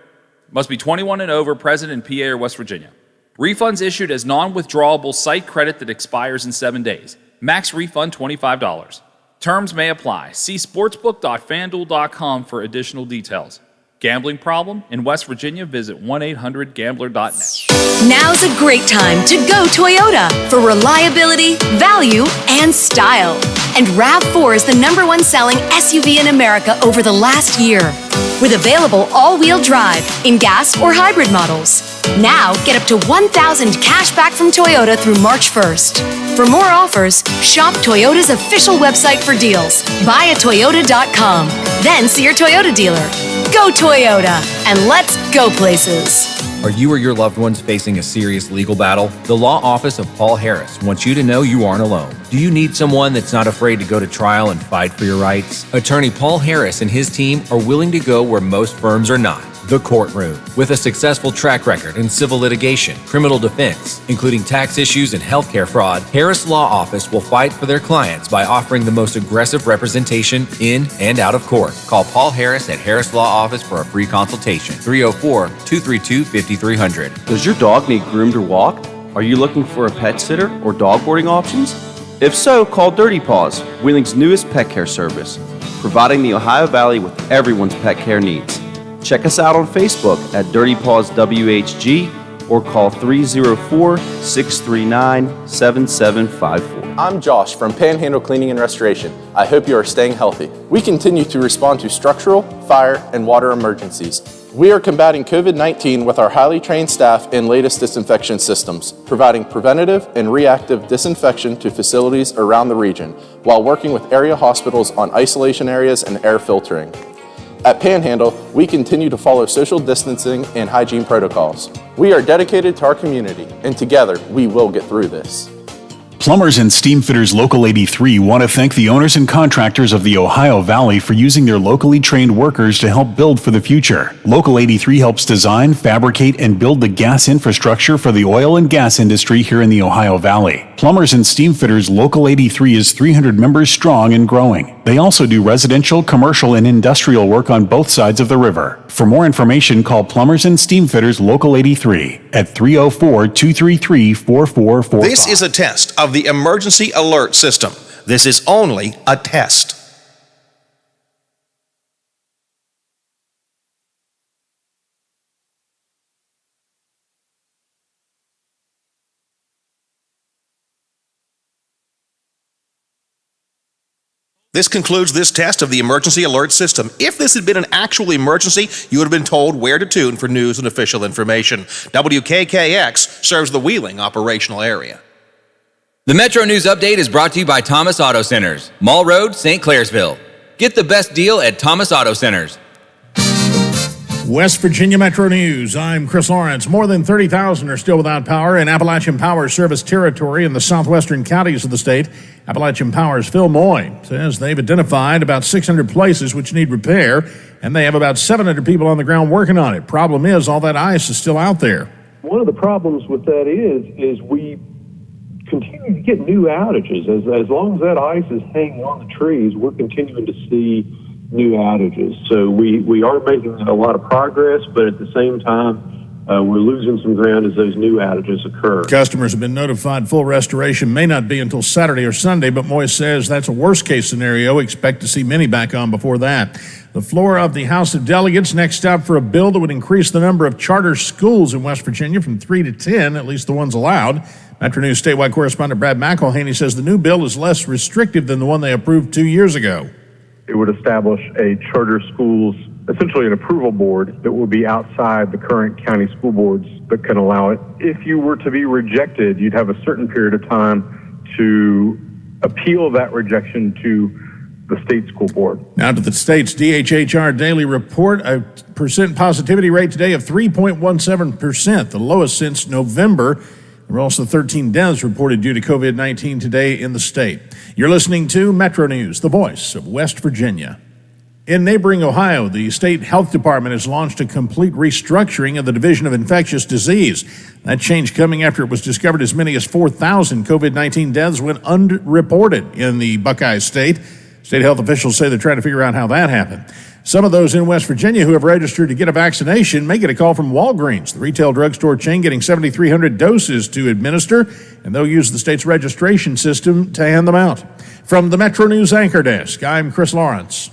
Must be 21 and over, present in PA or West Virginia. Refunds issued as non-withdrawable site credit that expires in 7 days. Max refund $25. Terms may apply. See sportsbook.fanduel.com for additional details. Gambling problem? In West Virginia, visit 1-800-GAMBLER.net. Now's a great time to go Toyota for reliability, value, and style. And RAV4 is the #1 selling SUV in America over the last year, with available all-wheel drive in gas or hybrid models. Now, get up to $1,000 cash back from Toyota through March 1st. For more offers, shop Toyota's official website for deals. Buyatoyota.com. Then see your Toyota dealer. Go Toyota, and let's go places. Are you or your loved ones facing a serious legal battle? The law office of Paul Harris wants you to know you aren't alone. Do you need someone that's not afraid to go to trial and fight for your rights? Attorney Paul Harris and his team are willing to go where most firms are not. The courtroom. With a successful track record in civil litigation, criminal defense, including tax issues and healthcare fraud, Harris Law Office will fight for their clients by offering the most aggressive representation in and out of court. Call Paul Harris at Harris Law Office for a free consultation. 304-232-5300. Does your dog need groomed or walked? Are you looking for a pet sitter or dog boarding options? If so, call Dirty Paws, Wheeling's newest pet care service, providing the Ohio Valley with everyone's pet care needs. Check us out on Facebook at Dirty Paws WHG or call 304-639-7754. I'm Josh from Panhandle Cleaning and Restoration. I hope you are staying healthy. We continue to respond to structural, fire, and water emergencies. We are combating COVID-19 with our highly trained staff and latest disinfection systems, providing preventative and reactive disinfection to facilities around the region, while working with area hospitals on isolation areas and air filtering. At Panhandle, we continue to follow social distancing and hygiene protocols. We are dedicated to our community, and together we will get through this. Plumbers and Steam Fitters Local 83 want to thank the owners and contractors of the Ohio Valley for using their locally trained workers to help build for the future. Local 83 helps design, fabricate, and build the gas infrastructure for the oil and gas industry here in the Ohio Valley. Plumbers and Steam Fitters Local 83 is 300 members strong and growing. They also do residential, commercial, and industrial work on both sides of the river. For more information, call Plumbers and Steam Fitters Local 83 at 304-233-4445. This is a test of the emergency alert system. This is only a test. This concludes this test of the emergency alert system. If this had been an actual emergency, you would have been told where to tune for news and official information. WKKX serves the Wheeling operational area. The Metro News Update is brought to you by Thomas Auto Centers, Mall Road, St. Clairsville. Get the best deal at Thomas Auto Centers. West Virginia Metro News. I'm Chris Lawrence. More than 30,000 are still without power in Appalachian Power's service territory in the southwestern counties of the state. Appalachian Power's Phil Moy says they've identified about 600 places which need repair, and they have about 700 people on the ground working on it. Problem is, all that ice is still out there. One of the problems with that is we continue to get new outages. As long as that ice is hanging on the trees, we're continuing to see new outages. So we are making a lot of progress, but at the same time, we're losing some ground as those new outages occur. Customers have been notified full restoration may not be until Saturday or Sunday, but Moy says that's a worst-case scenario. Expect to see many back on before that. The floor of the House of Delegates next up for a bill that would increase the number of charter schools in West Virginia from 3 to 10, at least the ones allowed. Metro News statewide correspondent Brad McElhaney says the new bill is less restrictive than the one they approved 2 years ago. It would establish a charter schools, essentially an approval board that will be outside the current county school boards that can allow it. If you were to be rejected, you'd have a certain period of time to appeal that rejection to the state school board. Now to the state's DHHR daily report, a percent positivity rate today of 3.17%, the lowest since November. There were also 13 deaths reported due to COVID-19 today in the state. You're listening to Metro News, the voice of West Virginia. In neighboring Ohio, the state health department has launched a complete restructuring of the Division of Infectious Disease. That change coming after it was discovered as many as 4,000 COVID-19 deaths went unreported in the Buckeye State. State health officials say they're trying to figure out how that happened. Some of those in West Virginia who have registered to get a vaccination may get a call from Walgreens, the retail drugstore chain, getting 7,300 doses to administer, and they'll use the state's registration system to hand them out. From the Metro News Anchor Desk, I'm Chris Lawrence.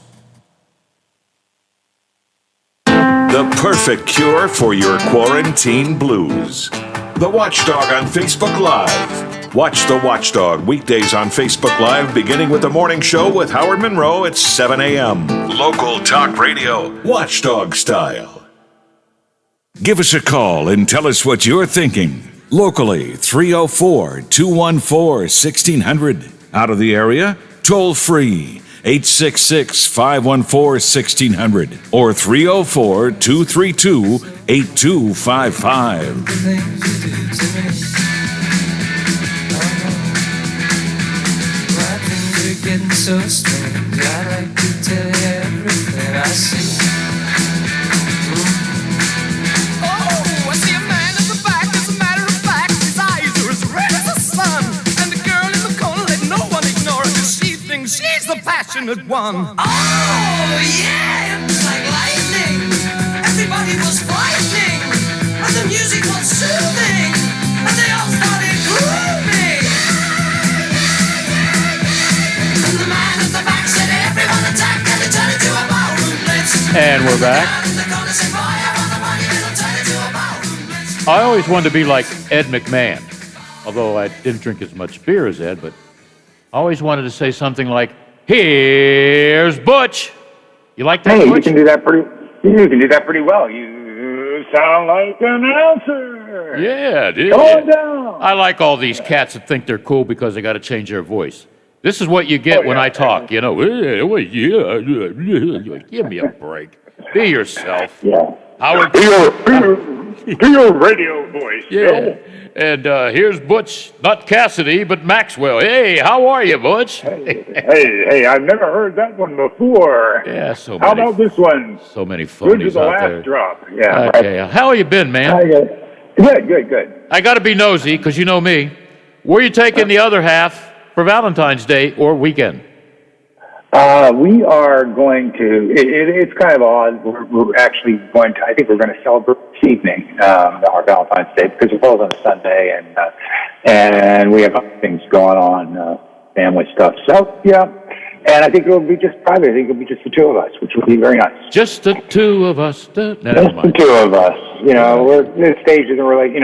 The perfect cure for your quarantine blues. The Watchdog on Facebook Live. Watch The Watchdog weekdays on Facebook Live, beginning with the morning show with Howard Monroe at 7 a.m. Local talk radio, Watchdog style. Give us a call and tell us what you're thinking. Locally, 304-214-1600. Out of the area, toll free 866-514-1600 or 304-232-8255. Getting so strange, I like to tell you everything I see. Oh, I see a man in the back, as a matter of fact, his eyes are as red as the sun. And the girl in the corner, let no one ignore her, 'cause she thinks she's the passionate one. Oh, yeah, it was like lightning. Everybody was frightening, and the music was soothing, and they all started grooving. And we're back. I always wanted to be like Ed McMahon, although I didn't drink as much beer as Ed, but I always wanted to say something like, "Here's Butch." You like that, Hey, Butch? you can do that pretty well. You sound like an announcer. Yeah, dude. Going down. I like all these cats that think they're cool because they got to change their voice. This is what you get when I talk, you know. Give me a break. Be yourself. Yeah. Howard. Be your radio voice. Yeah. And here's Butch, not Cassidy, but Maxwell. Hey, how are you, Butch? Hey, I've never heard that one before. Yeah, so How many. about this one? So many Good to phonies the out last there. drop. Yeah. Okay. How you been, man? Good. I got to be nosy because you know me. Where you taking the other half for Valentine's Day or weekend? We are going to, it's kind of odd. We're actually going to, I think we're going to celebrate this evening, our Valentine's Day, because it falls on a Sunday, and we have other things going on, family stuff. So, yeah. And I think it'll be just private. I think it'll be just the two of us, which will be very nice. Just the two of us. Just the two of us. You know, we're in the stage of the, in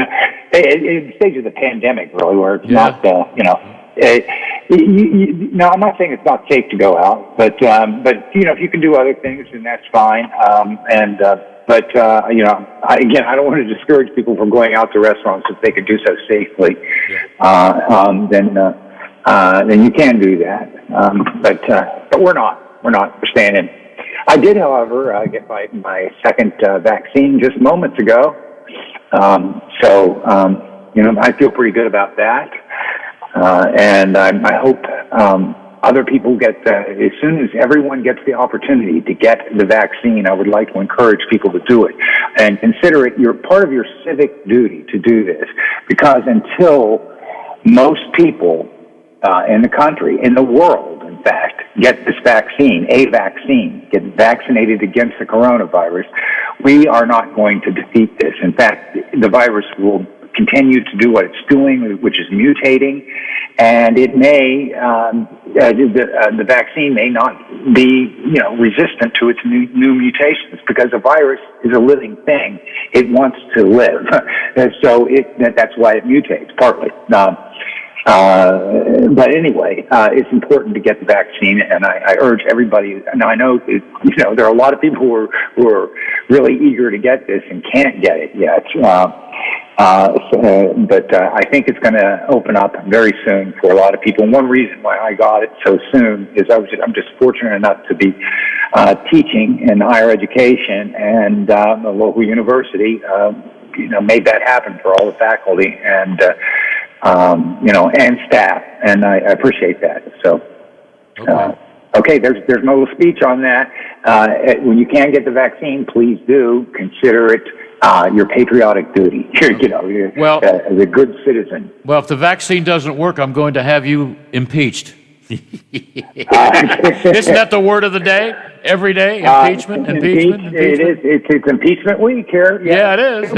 the stage of the pandemic, really, where it's not, no, I'm not saying it's not safe to go out, but if you can do other things, then that's fine. But I don't want to discourage people from going out to restaurants if they could do so safely. Then you can do that. But we're not. We're staying in. I did, however, get my second vaccine just moments ago. I feel pretty good about that. And I hope other people get, as soon as everyone gets the opportunity to get the vaccine, I would like to encourage people to do it. And consider it part of your civic duty to do this. Because until most people in the country, in the world, in fact, get this vaccine, get vaccinated against the coronavirus, we are not going to defeat this. In fact, the virus will continue to do what it's doing, which is mutating, and it may, the vaccine may not be, resistant to its new mutations, because a virus is a living thing. It wants to live. And so that's why it mutates, partly. But anyway, it's important to get the vaccine, and I urge everybody. Now I know, there are a lot of people who are really eager to get this and can't get it yet. But I think it's going to open up very soon for a lot of people. And one reason why I got it so soon is I'm just fortunate enough to be teaching in higher education, and the local university, made that happen for all the faculty and staff, and I appreciate that. So, okay, there's no speech on that. When you can get the vaccine, please do consider it your patriotic duty. As a good citizen. Well, if the vaccine doesn't work, I'm going to have you impeached. Isn't that the word of the day? Every day, impeachment. It is. It's impeachment week here. Yeah, it is.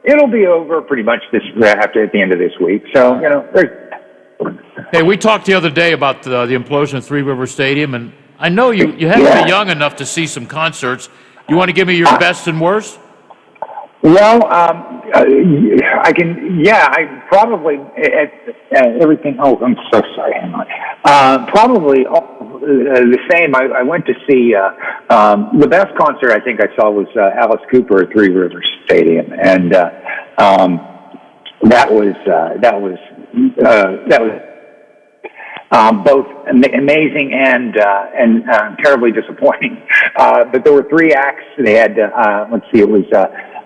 It'll be over pretty much at the end of this week. So Hey, we talked the other day about the implosion of Three River Stadium, and I know you haven't been young enough to see some concerts. You want to give me your best and worst? Well, I can. Yeah, I probably everything. Oh, I'm so sorry. Hang on. Probably the same. I went to see the best concert I think I saw was Alice Cooper at Three Rivers Stadium, and that was both amazing and terribly disappointing. But there were 3 acts. They had, let's see, it was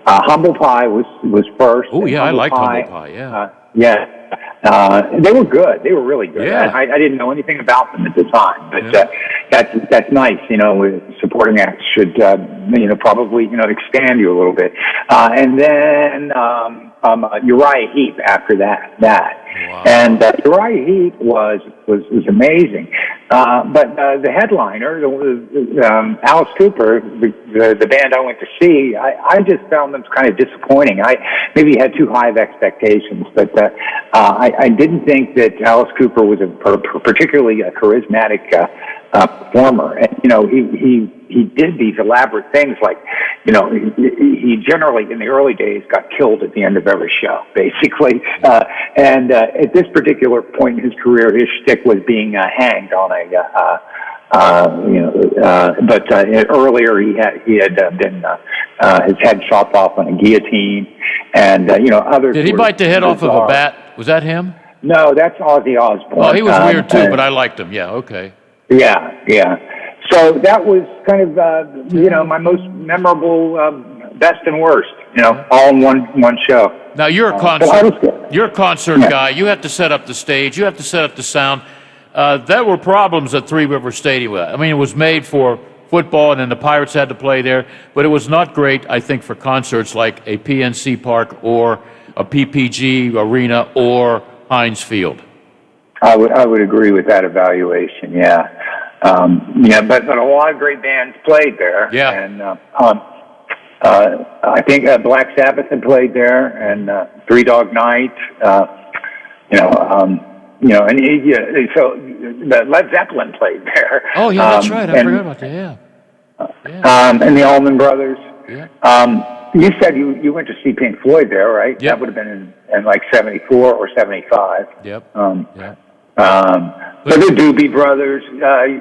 Humble Pie was first. Oh, yeah, I liked Pie, Humble Pie, yeah. They were good. They were really good. Yeah. I didn't know anything about them at the time, but that's nice. Supporting acts should probably expand you a little bit. And then Uriah Heep after that. Wow. And Uriah Heep was amazing. But the headliner, Alice Cooper, the band I went to see, I just found them kind of disappointing. I maybe had too high of expectations, but I didn't think that Alice Cooper was particularly a charismatic performer. And he did these elaborate things like, he generally in the early days got killed at the end of every show, basically. And at this particular point in his career, his shtick was being hanged on but earlier he had been his head chopped off on a guillotine, and others. Did he bite the head off of a bat? Was that him? No, that's Ozzy Osbourne. Well, he was weird too, but I liked him. Yeah, okay. Yeah. So that was kind of my most memorable, best and worst. All in one show. Now you're a concert guy. You have to set up the stage. You have to set up the sound. There were problems at Three River Stadium. I mean, it was made for football, and then the Pirates had to play there. But it was not great, I think, for concerts like a PNC Park or a PPG Arena or Heinz Field. I would agree with that evaluation. Yeah. But a lot of great bands played there. Yeah. And I think Black Sabbath had played there, and Three Dog Night. So Led Zeppelin played there. Oh yeah, that's right. I forgot about that. Yeah. And the Allman Brothers. Yeah. You said you went to see Pink Floyd there, right? Yep. That would have been in like 74 or 75. Yep. But the Doobie Brothers,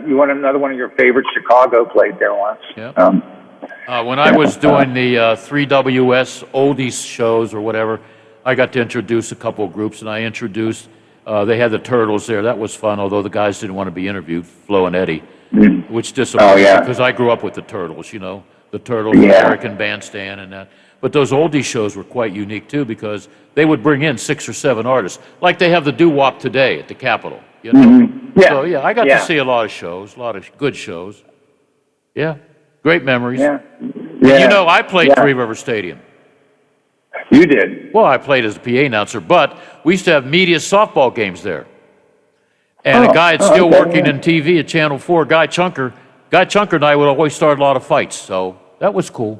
you want another one of your favorites, Chicago, played there once. Yep. When I was doing the 3WS oldies shows or whatever, I got to introduce a couple of groups, and I introduced, they had the Turtles there. That was fun, although the guys didn't want to be interviewed, Flo and Eddie, which disappointed me because I grew up with the Turtles, the Turtles, American Bandstand and that. But those oldie shows were quite unique, too, because they would bring in 6 or 7 artists, like they have the doo-wop today at the Capitol. So, I got to see a lot of shows, a lot of good shows. Yeah, great memories. Yeah. I played Three River Stadium. You did? Well, I played as a PA announcer, but we used to have media softball games there. And a guy that's still working in TV at Channel 4, Guy Chunker and I would always start a lot of fights, so that was cool.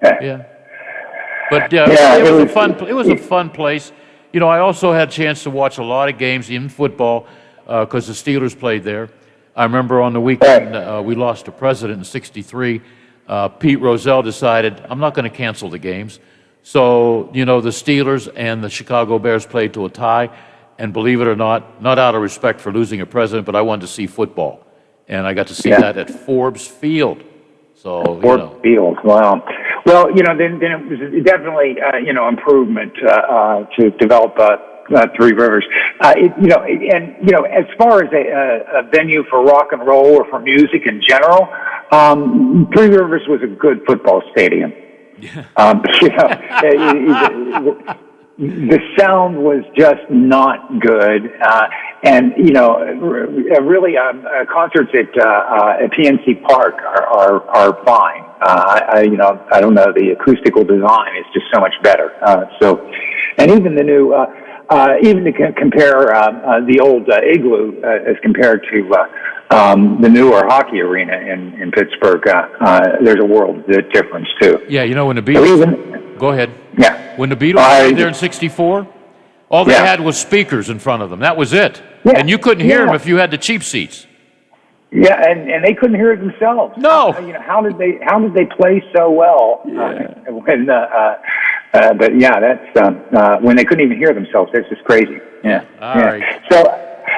Yeah. But it was a fun place. I also had a chance to watch a lot of games in football because the Steelers played there. I remember on the weekend we lost a president in '63. Pete Rozelle decided, I'm not going to cancel the games. So, the Steelers and the Chicago Bears played to a tie. And believe it or not out of respect for losing a president, but I wanted to see football. And I got to see that at Forbes Field. So, Forbes Field, wow. Well, then it was definitely, improvement to develop Three Rivers. As far as a venue for rock and roll or for music in general, Three Rivers was a good football stadium. The sound was just not good, and really, concerts at PNC Park are fine. I don't know, the acoustical design is just so much better. And even the new, even to compare the old Igloo as compared to the newer hockey arena in Pittsburgh, there's a world of difference too. Yeah, when the Beatles. Go ahead. Yeah. When the Beatles played there in '64, all they had was speakers in front of them. That was it. Yeah. And you couldn't hear them if you had the cheap seats. Yeah, and they couldn't hear it themselves. No. How did they play so well? When that's when they couldn't even hear themselves. That's just crazy. Yeah. All right. So,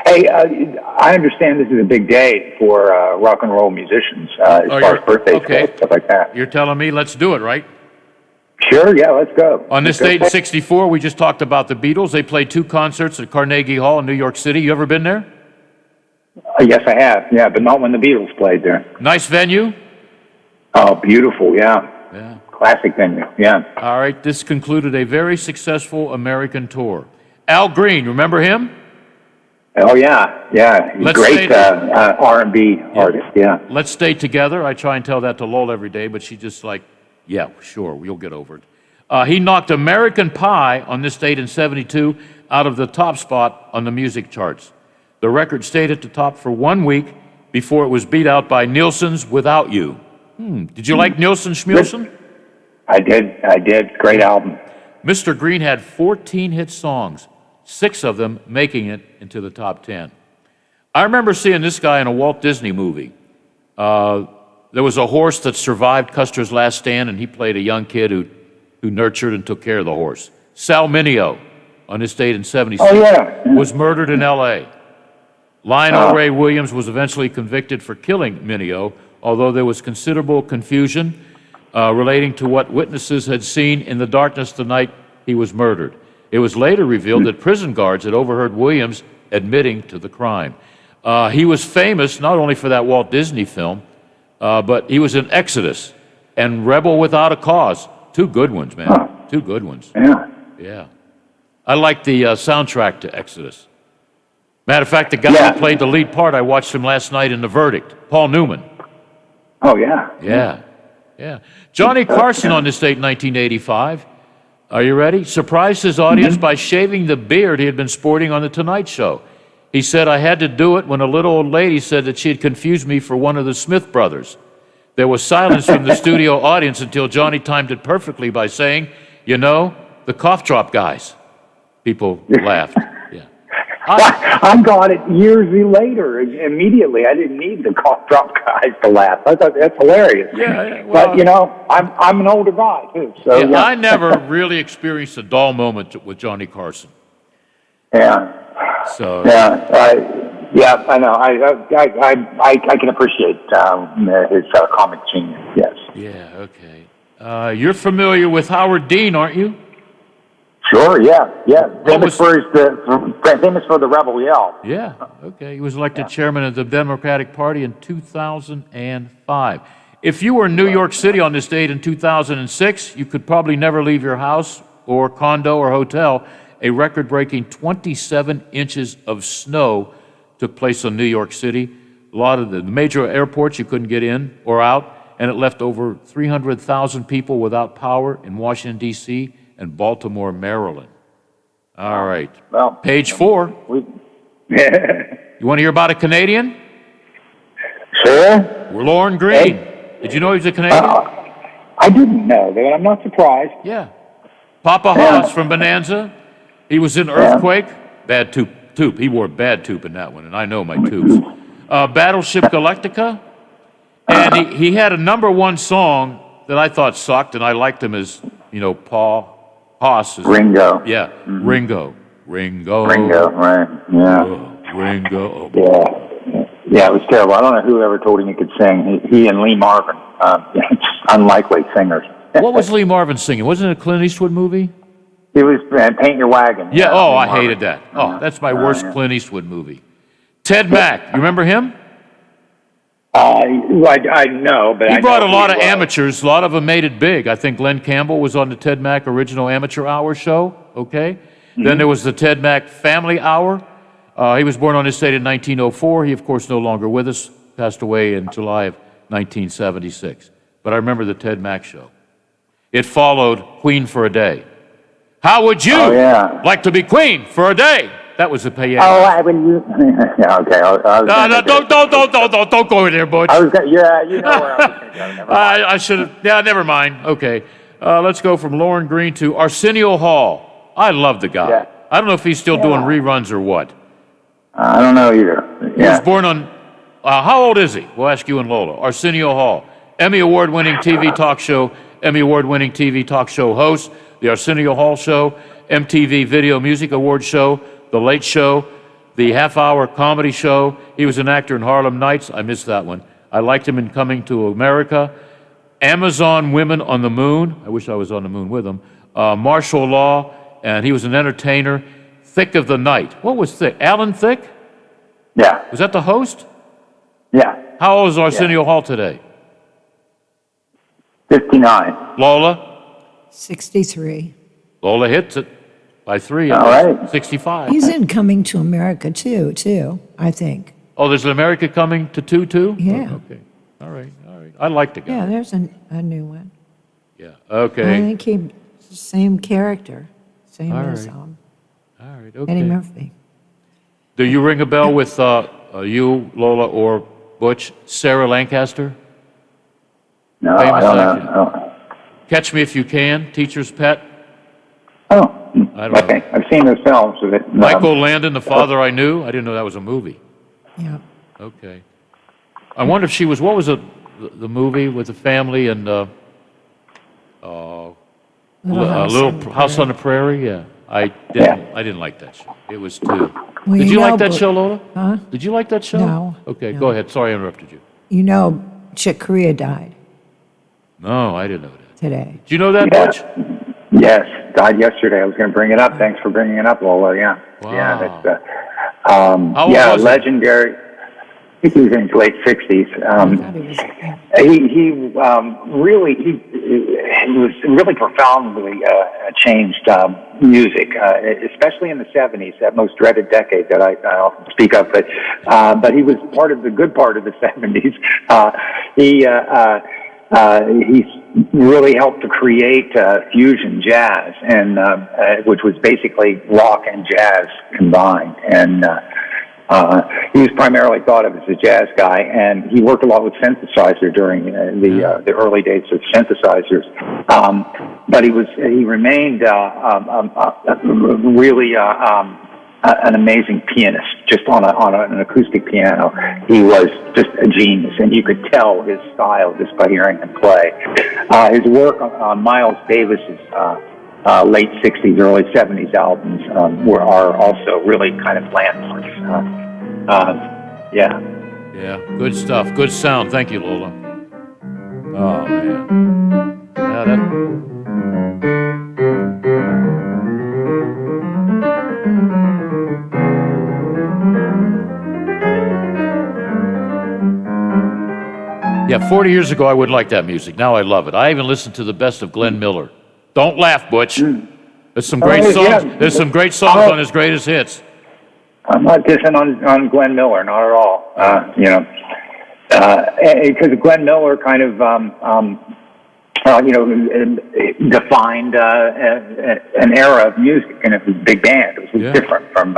hey, I understand this is a big day for rock and roll musicians as far as birthdays go, stuff like that. You're telling me let's do it, right? Sure, yeah, let's go. On this date in '64, we just talked about the Beatles. They played 2 concerts at Carnegie Hall in New York City. You ever been there? Yes, I have. Yeah, but not when the Beatles played there. Nice venue? Oh, beautiful. Yeah. Yeah. Classic venue. Yeah. All right, this concluded a very successful American tour. Al Green, remember him? Oh, yeah. Yeah. He's a great R&B artist. Yeah. Let's Stay Together. I try and tell that to Lola every day, but she's just like, yeah, sure, we'll get over it. He knocked American Pie on this date in 72 out of the top spot on the music charts. The record stayed at the top for 1 week before it was beat out by Nielsen's Without You. Did you like Nielsen Schmielsen? I did. Great album. Mr. Green had 14 hit songs, 6 of them making it into the top 10. I remember seeing this guy in a Walt Disney movie. There was a horse that survived Custer's last stand, and he played a young kid who nurtured and took care of the horse. Sal Mineo, on his date in 76, was murdered in L.A. Lionel Ray Williams was eventually convicted for killing Mineo, although there was considerable confusion relating to what witnesses had seen in the darkness the night he was murdered. It was later revealed that prison guards had overheard Williams admitting to the crime. He was famous not only for that Walt Disney film, but he was in Exodus and Rebel Without a Cause. 2 good ones, man. 2 good ones. Yeah. Yeah. I like the soundtrack to Exodus. Matter of fact, the guy who played the lead part, I watched him last night in The Verdict, Paul Newman. Oh, yeah. Yeah. Yeah. Johnny Carson on this date in 1985. Are you ready? Surprised his audience by shaving the beard he had been sporting on The Tonight Show. He said, I had to do it when a little old lady said that she had confused me for one of the Smith brothers. There was silence from the studio audience until Johnny timed it perfectly by saying, you know, the cough drop guys. People laughed. Yeah. I got it years later, immediately. I didn't need the cough drop guys to laugh. I thought that's hilarious. Yeah, well, but, you know, I'm an older guy, too. So, yeah, I never really experienced a dull moment with Johnny Carson. Yeah. So. Yeah, I know. I can appreciate his comic genius. Yes. Yeah. Okay. You're familiar with Howard Dean, aren't you? Sure. Yeah. Famous for the Rebel Yell. Yeah. Okay. He was elected chairman of the Democratic Party in 2005. If you were in New York City on this date in 2006, you could probably never leave your house or condo or hotel. A record-breaking 27 inches of snow took place in New York City. A lot of the major airports you couldn't get in or out, and it left over 300,000 people without power in Washington, D.C. and Baltimore, Maryland. All right. Well, Page 4. You want to hear about a Canadian? Sure. Lorne Green. Did you know he was a Canadian? I didn't know that. I'm not surprised. Yeah. Papa Haas from Bonanza. He was in Earthquake. Bad tube. He wore bad tube in that one, and I know my tubes. Battleship Galactica. And he had a #1 song that I thought sucked, and I liked him as, you know, Paul Haas. Ringo. Yeah. Mm-hmm. Ringo, right. Yeah. Ringo. Yeah, it was terrible. I don't know who ever told him he could sing. He and Lee Marvin, unlikely singers. What was Lee Marvin singing? Wasn't it a Clint Eastwood movie? It was Paint Your Wagon. Yeah, I hated that. Oh, that's my worst Clint Eastwood movie. Ted Mack, you remember him? I know, but he brought a lot of amateurs. A lot of them made it big. I think Glenn Campbell was on the Ted Mack Original Amateur Hour show, okay? Mm-hmm. Then there was the Ted Mack Family Hour. He was born on this date in 1904. He, of course, no longer with us. Passed away in July of 1976. But I remember the Ted Mack show. It followed Queen for a Day. How would you like to be queen for a day? That was the pay. I would. Yeah, okay. Don't go in there, Butch. You know where I was going to go. I should have. Yeah, never mind. Okay. Let's go from Lorne Green to Arsenio Hall. I love the guy. Yeah. I don't know if he's still doing reruns or what. I don't know either. He was born on. How old is he? We'll ask you and Lola. Arsenio Hall, Emmy Award-winning TV talk show, Emmy Award-winning TV talk show host. The Arsenio Hall Show, MTV Video Music Awards Show, The Late Show, the half-hour comedy show. He was an actor in Harlem Nights. I missed that one. I liked him in Coming to America. Amazon Women on the Moon. I wish I was on the moon with him. Martial Law, and he was an entertainer. Thick of the Night. What was Thick? Alan Thicke? Yeah. Was that the host? Yeah. How old is Arsenio Hall today? 59. Lola? 63. Lola hits it by 3. All right. 65. He's in Coming to America too, I think. Oh, there's an America Coming to 2 too? Yeah. Oh, okay. All right. I like the guy. Yeah, there's a new one. Yeah. I Okay. think he's the same character, same All as right. All right. Eddie Okay. Murphy. Do you ring a bell with you, Lola, or Butch? Sarah Lancaster? No, Famous I don't actress. know. Catch Me If You Can, Teacher's Pet. Oh, I don't okay. I've seen those films with it. Michael Landon, The Father I Knew. I didn't know that was a movie. Yeah. Okay. I wonder if she was, what was the movie with the family and Little House on the Prairie? Yeah. I didn't like that show. It was too. Well, Did you know, like that show, Lola? Huh? Did you like that show? No. Okay, No. go ahead. Sorry I interrupted you. You know, Chick Corea died No, I didn't know that. today. Do you know that, Yeah. Butch? Yes, died yesterday. I was going to bring it up. Thanks for bringing it up, Lola. Yeah. Wow. Yeah, that's How old was he? legendary. I think he was in his late 60s. He was really profoundly changed music, especially in the 70s, that most dreaded decade that I often speak of. But he was part of the good part of the 70s. He's really helped to create fusion jazz, and which was basically rock and jazz combined. And he was primarily thought of as a jazz guy, and he worked a lot with synthesizer during the early days of synthesizers. But he remained really an amazing pianist, just on an acoustic piano. He was just a genius, and you could tell his style just by hearing him play. His work on Miles Davis's late 60s, early 70s albums are also really kind of landmarks. Yeah. Yeah, good stuff. Good sound. Thank you, Lola. Oh, man. Yeah, Yeah, 40 years ago, I wouldn't like that music. Now I love it. I even listened to the best of Glenn Miller. Don't laugh, Butch. There's some great songs. Yeah. There's some great songs on his greatest hits. I'm not dissing on Glenn Miller, not at all. Because Glenn Miller kind of, defined an era of music, and it was a big band. It was different from,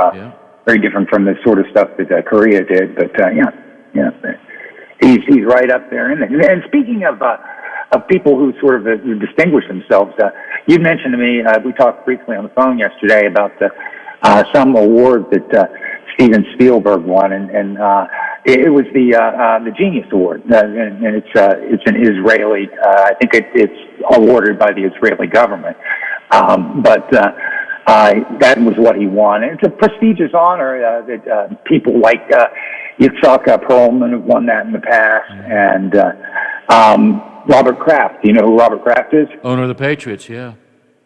very different from the sort of stuff that Korea did. But he's right up there in there. And speaking of people who sort of distinguish themselves, you mentioned to me, we talked briefly on the phone yesterday about some award that Steven Spielberg won, and it was the Genius Award, and it's an Israeli. I think it's awarded by the Israeli government, but that was what he won. And it's a prestigious honor that people like Yitzhak Perlman have won that in the past, and Robert Kraft. Do you know who Robert Kraft is? Owner of the Patriots, yeah.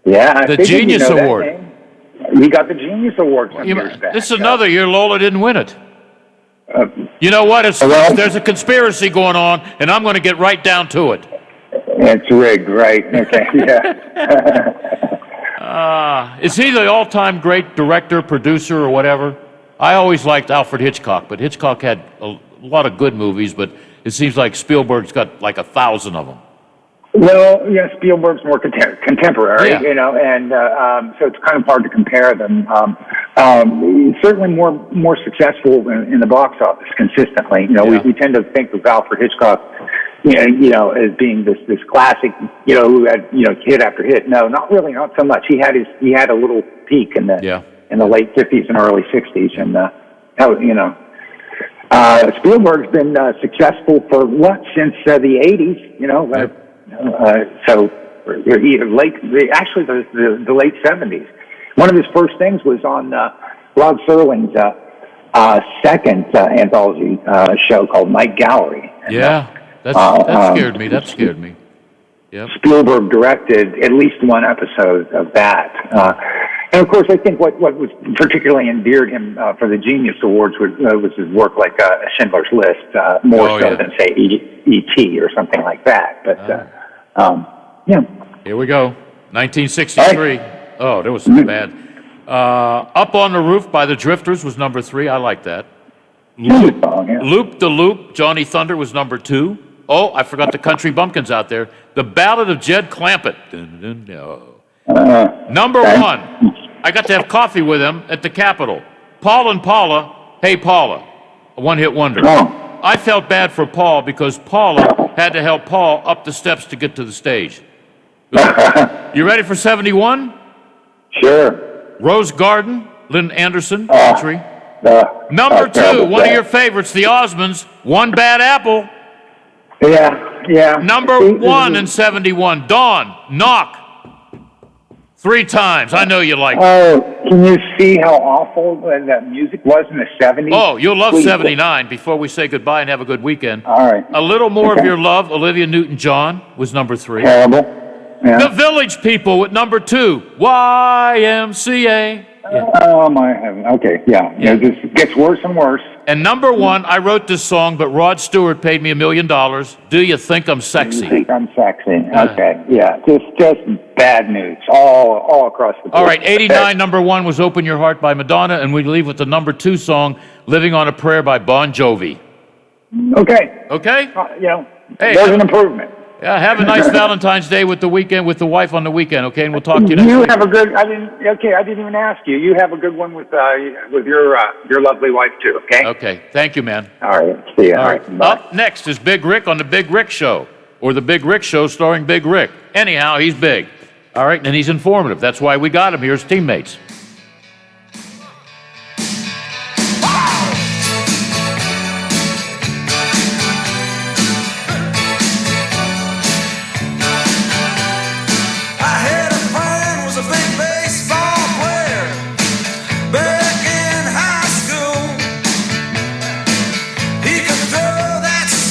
Yeah, I The figured Genius you know that Award. name. He got the Genius Award some years back. This is another year Lola didn't win it. You know what? There's a conspiracy going on, and I'm going to get right down to it. It's rigged, right? Okay, yeah. Is he the all-time great director, producer, or whatever? I always liked Alfred Hitchcock, but Hitchcock had a lot of good movies, but it seems like Spielberg's got like 1,000 of them. Well, yeah, Spielberg's more contemporary, Yeah. and so it's kind of hard to compare them. He's certainly more successful in the box office consistently. We tend to think of Alfred Hitchcock, as being this classic, who had hit after hit. No, not really, not so much. He had a little peak in the late 50s and early 60s, and Spielberg's been successful for since the 80s. So the late 70s. One of his first things was on Rod Serling's second anthology show called Night Gallery. And, that scared me. That scared me. Yep. Spielberg directed at least one episode of that. And of course, I think what was particularly endeared him for the Genius Awards was his work like Schindler's List, more than say E.T. or something like that. But yeah. Here we go. 1963. Oh, that was bad. Up on the Roof by the Drifters was number 3. I like that. Loop the Loop, Johnny Thunder was number 2. Oh, I forgot the Country Bumpkins out there. The Ballad of Jed Clampett. Number 1. I got to have coffee with him at the Capitol. Paul and Paula, Hey Paula, a one-hit wonder. I felt bad for Paul because Paula had to help Paul up the steps to get to the stage. You ready for 71? Sure. Rose Garden, Lynn Anderson, country. Number 2, one of your favorites, the Osmonds, One Bad Apple. Yeah. Number 1 in 71, Dawn, Knock. 3 times. I know you like it. Oh, can you see how awful that music was in the 70s? Oh, you'll love 79 before we say goodbye and have a good weekend. All right. A Little More of Your Love, Olivia Newton-John was number 3. Terrible. Yeah. The Village People with number 2, YMCA. Yeah. Oh, my heaven. Okay, yeah. It just gets worse and worse. And number 1, I wrote this song, but Rod Stewart paid me $1 million. Do You Think I'm Sexy? Do you think I'm sexy? Okay, yeah. Just bad news all across the board. All right, 89, number 1 was Open Your Heart by Madonna, and we leave with the number 2 song, Living on a Prayer by Bon Jovi. Okay. Okay? Hey, there's an improvement. Yeah, have a nice Valentine's Day with the the wife on the weekend, okay? And we'll talk to you next You week. have a good. I didn't even ask you. You have a good one with your lovely wife too. Okay. Okay. Thank you, man. All right. See you. All right. Bye. Up next is Big Rick on the Big Rick Show, or the Big Rick Show starring Big Rick. Anyhow, he's big. All right, and he's informative. That's why we got him here as teammates.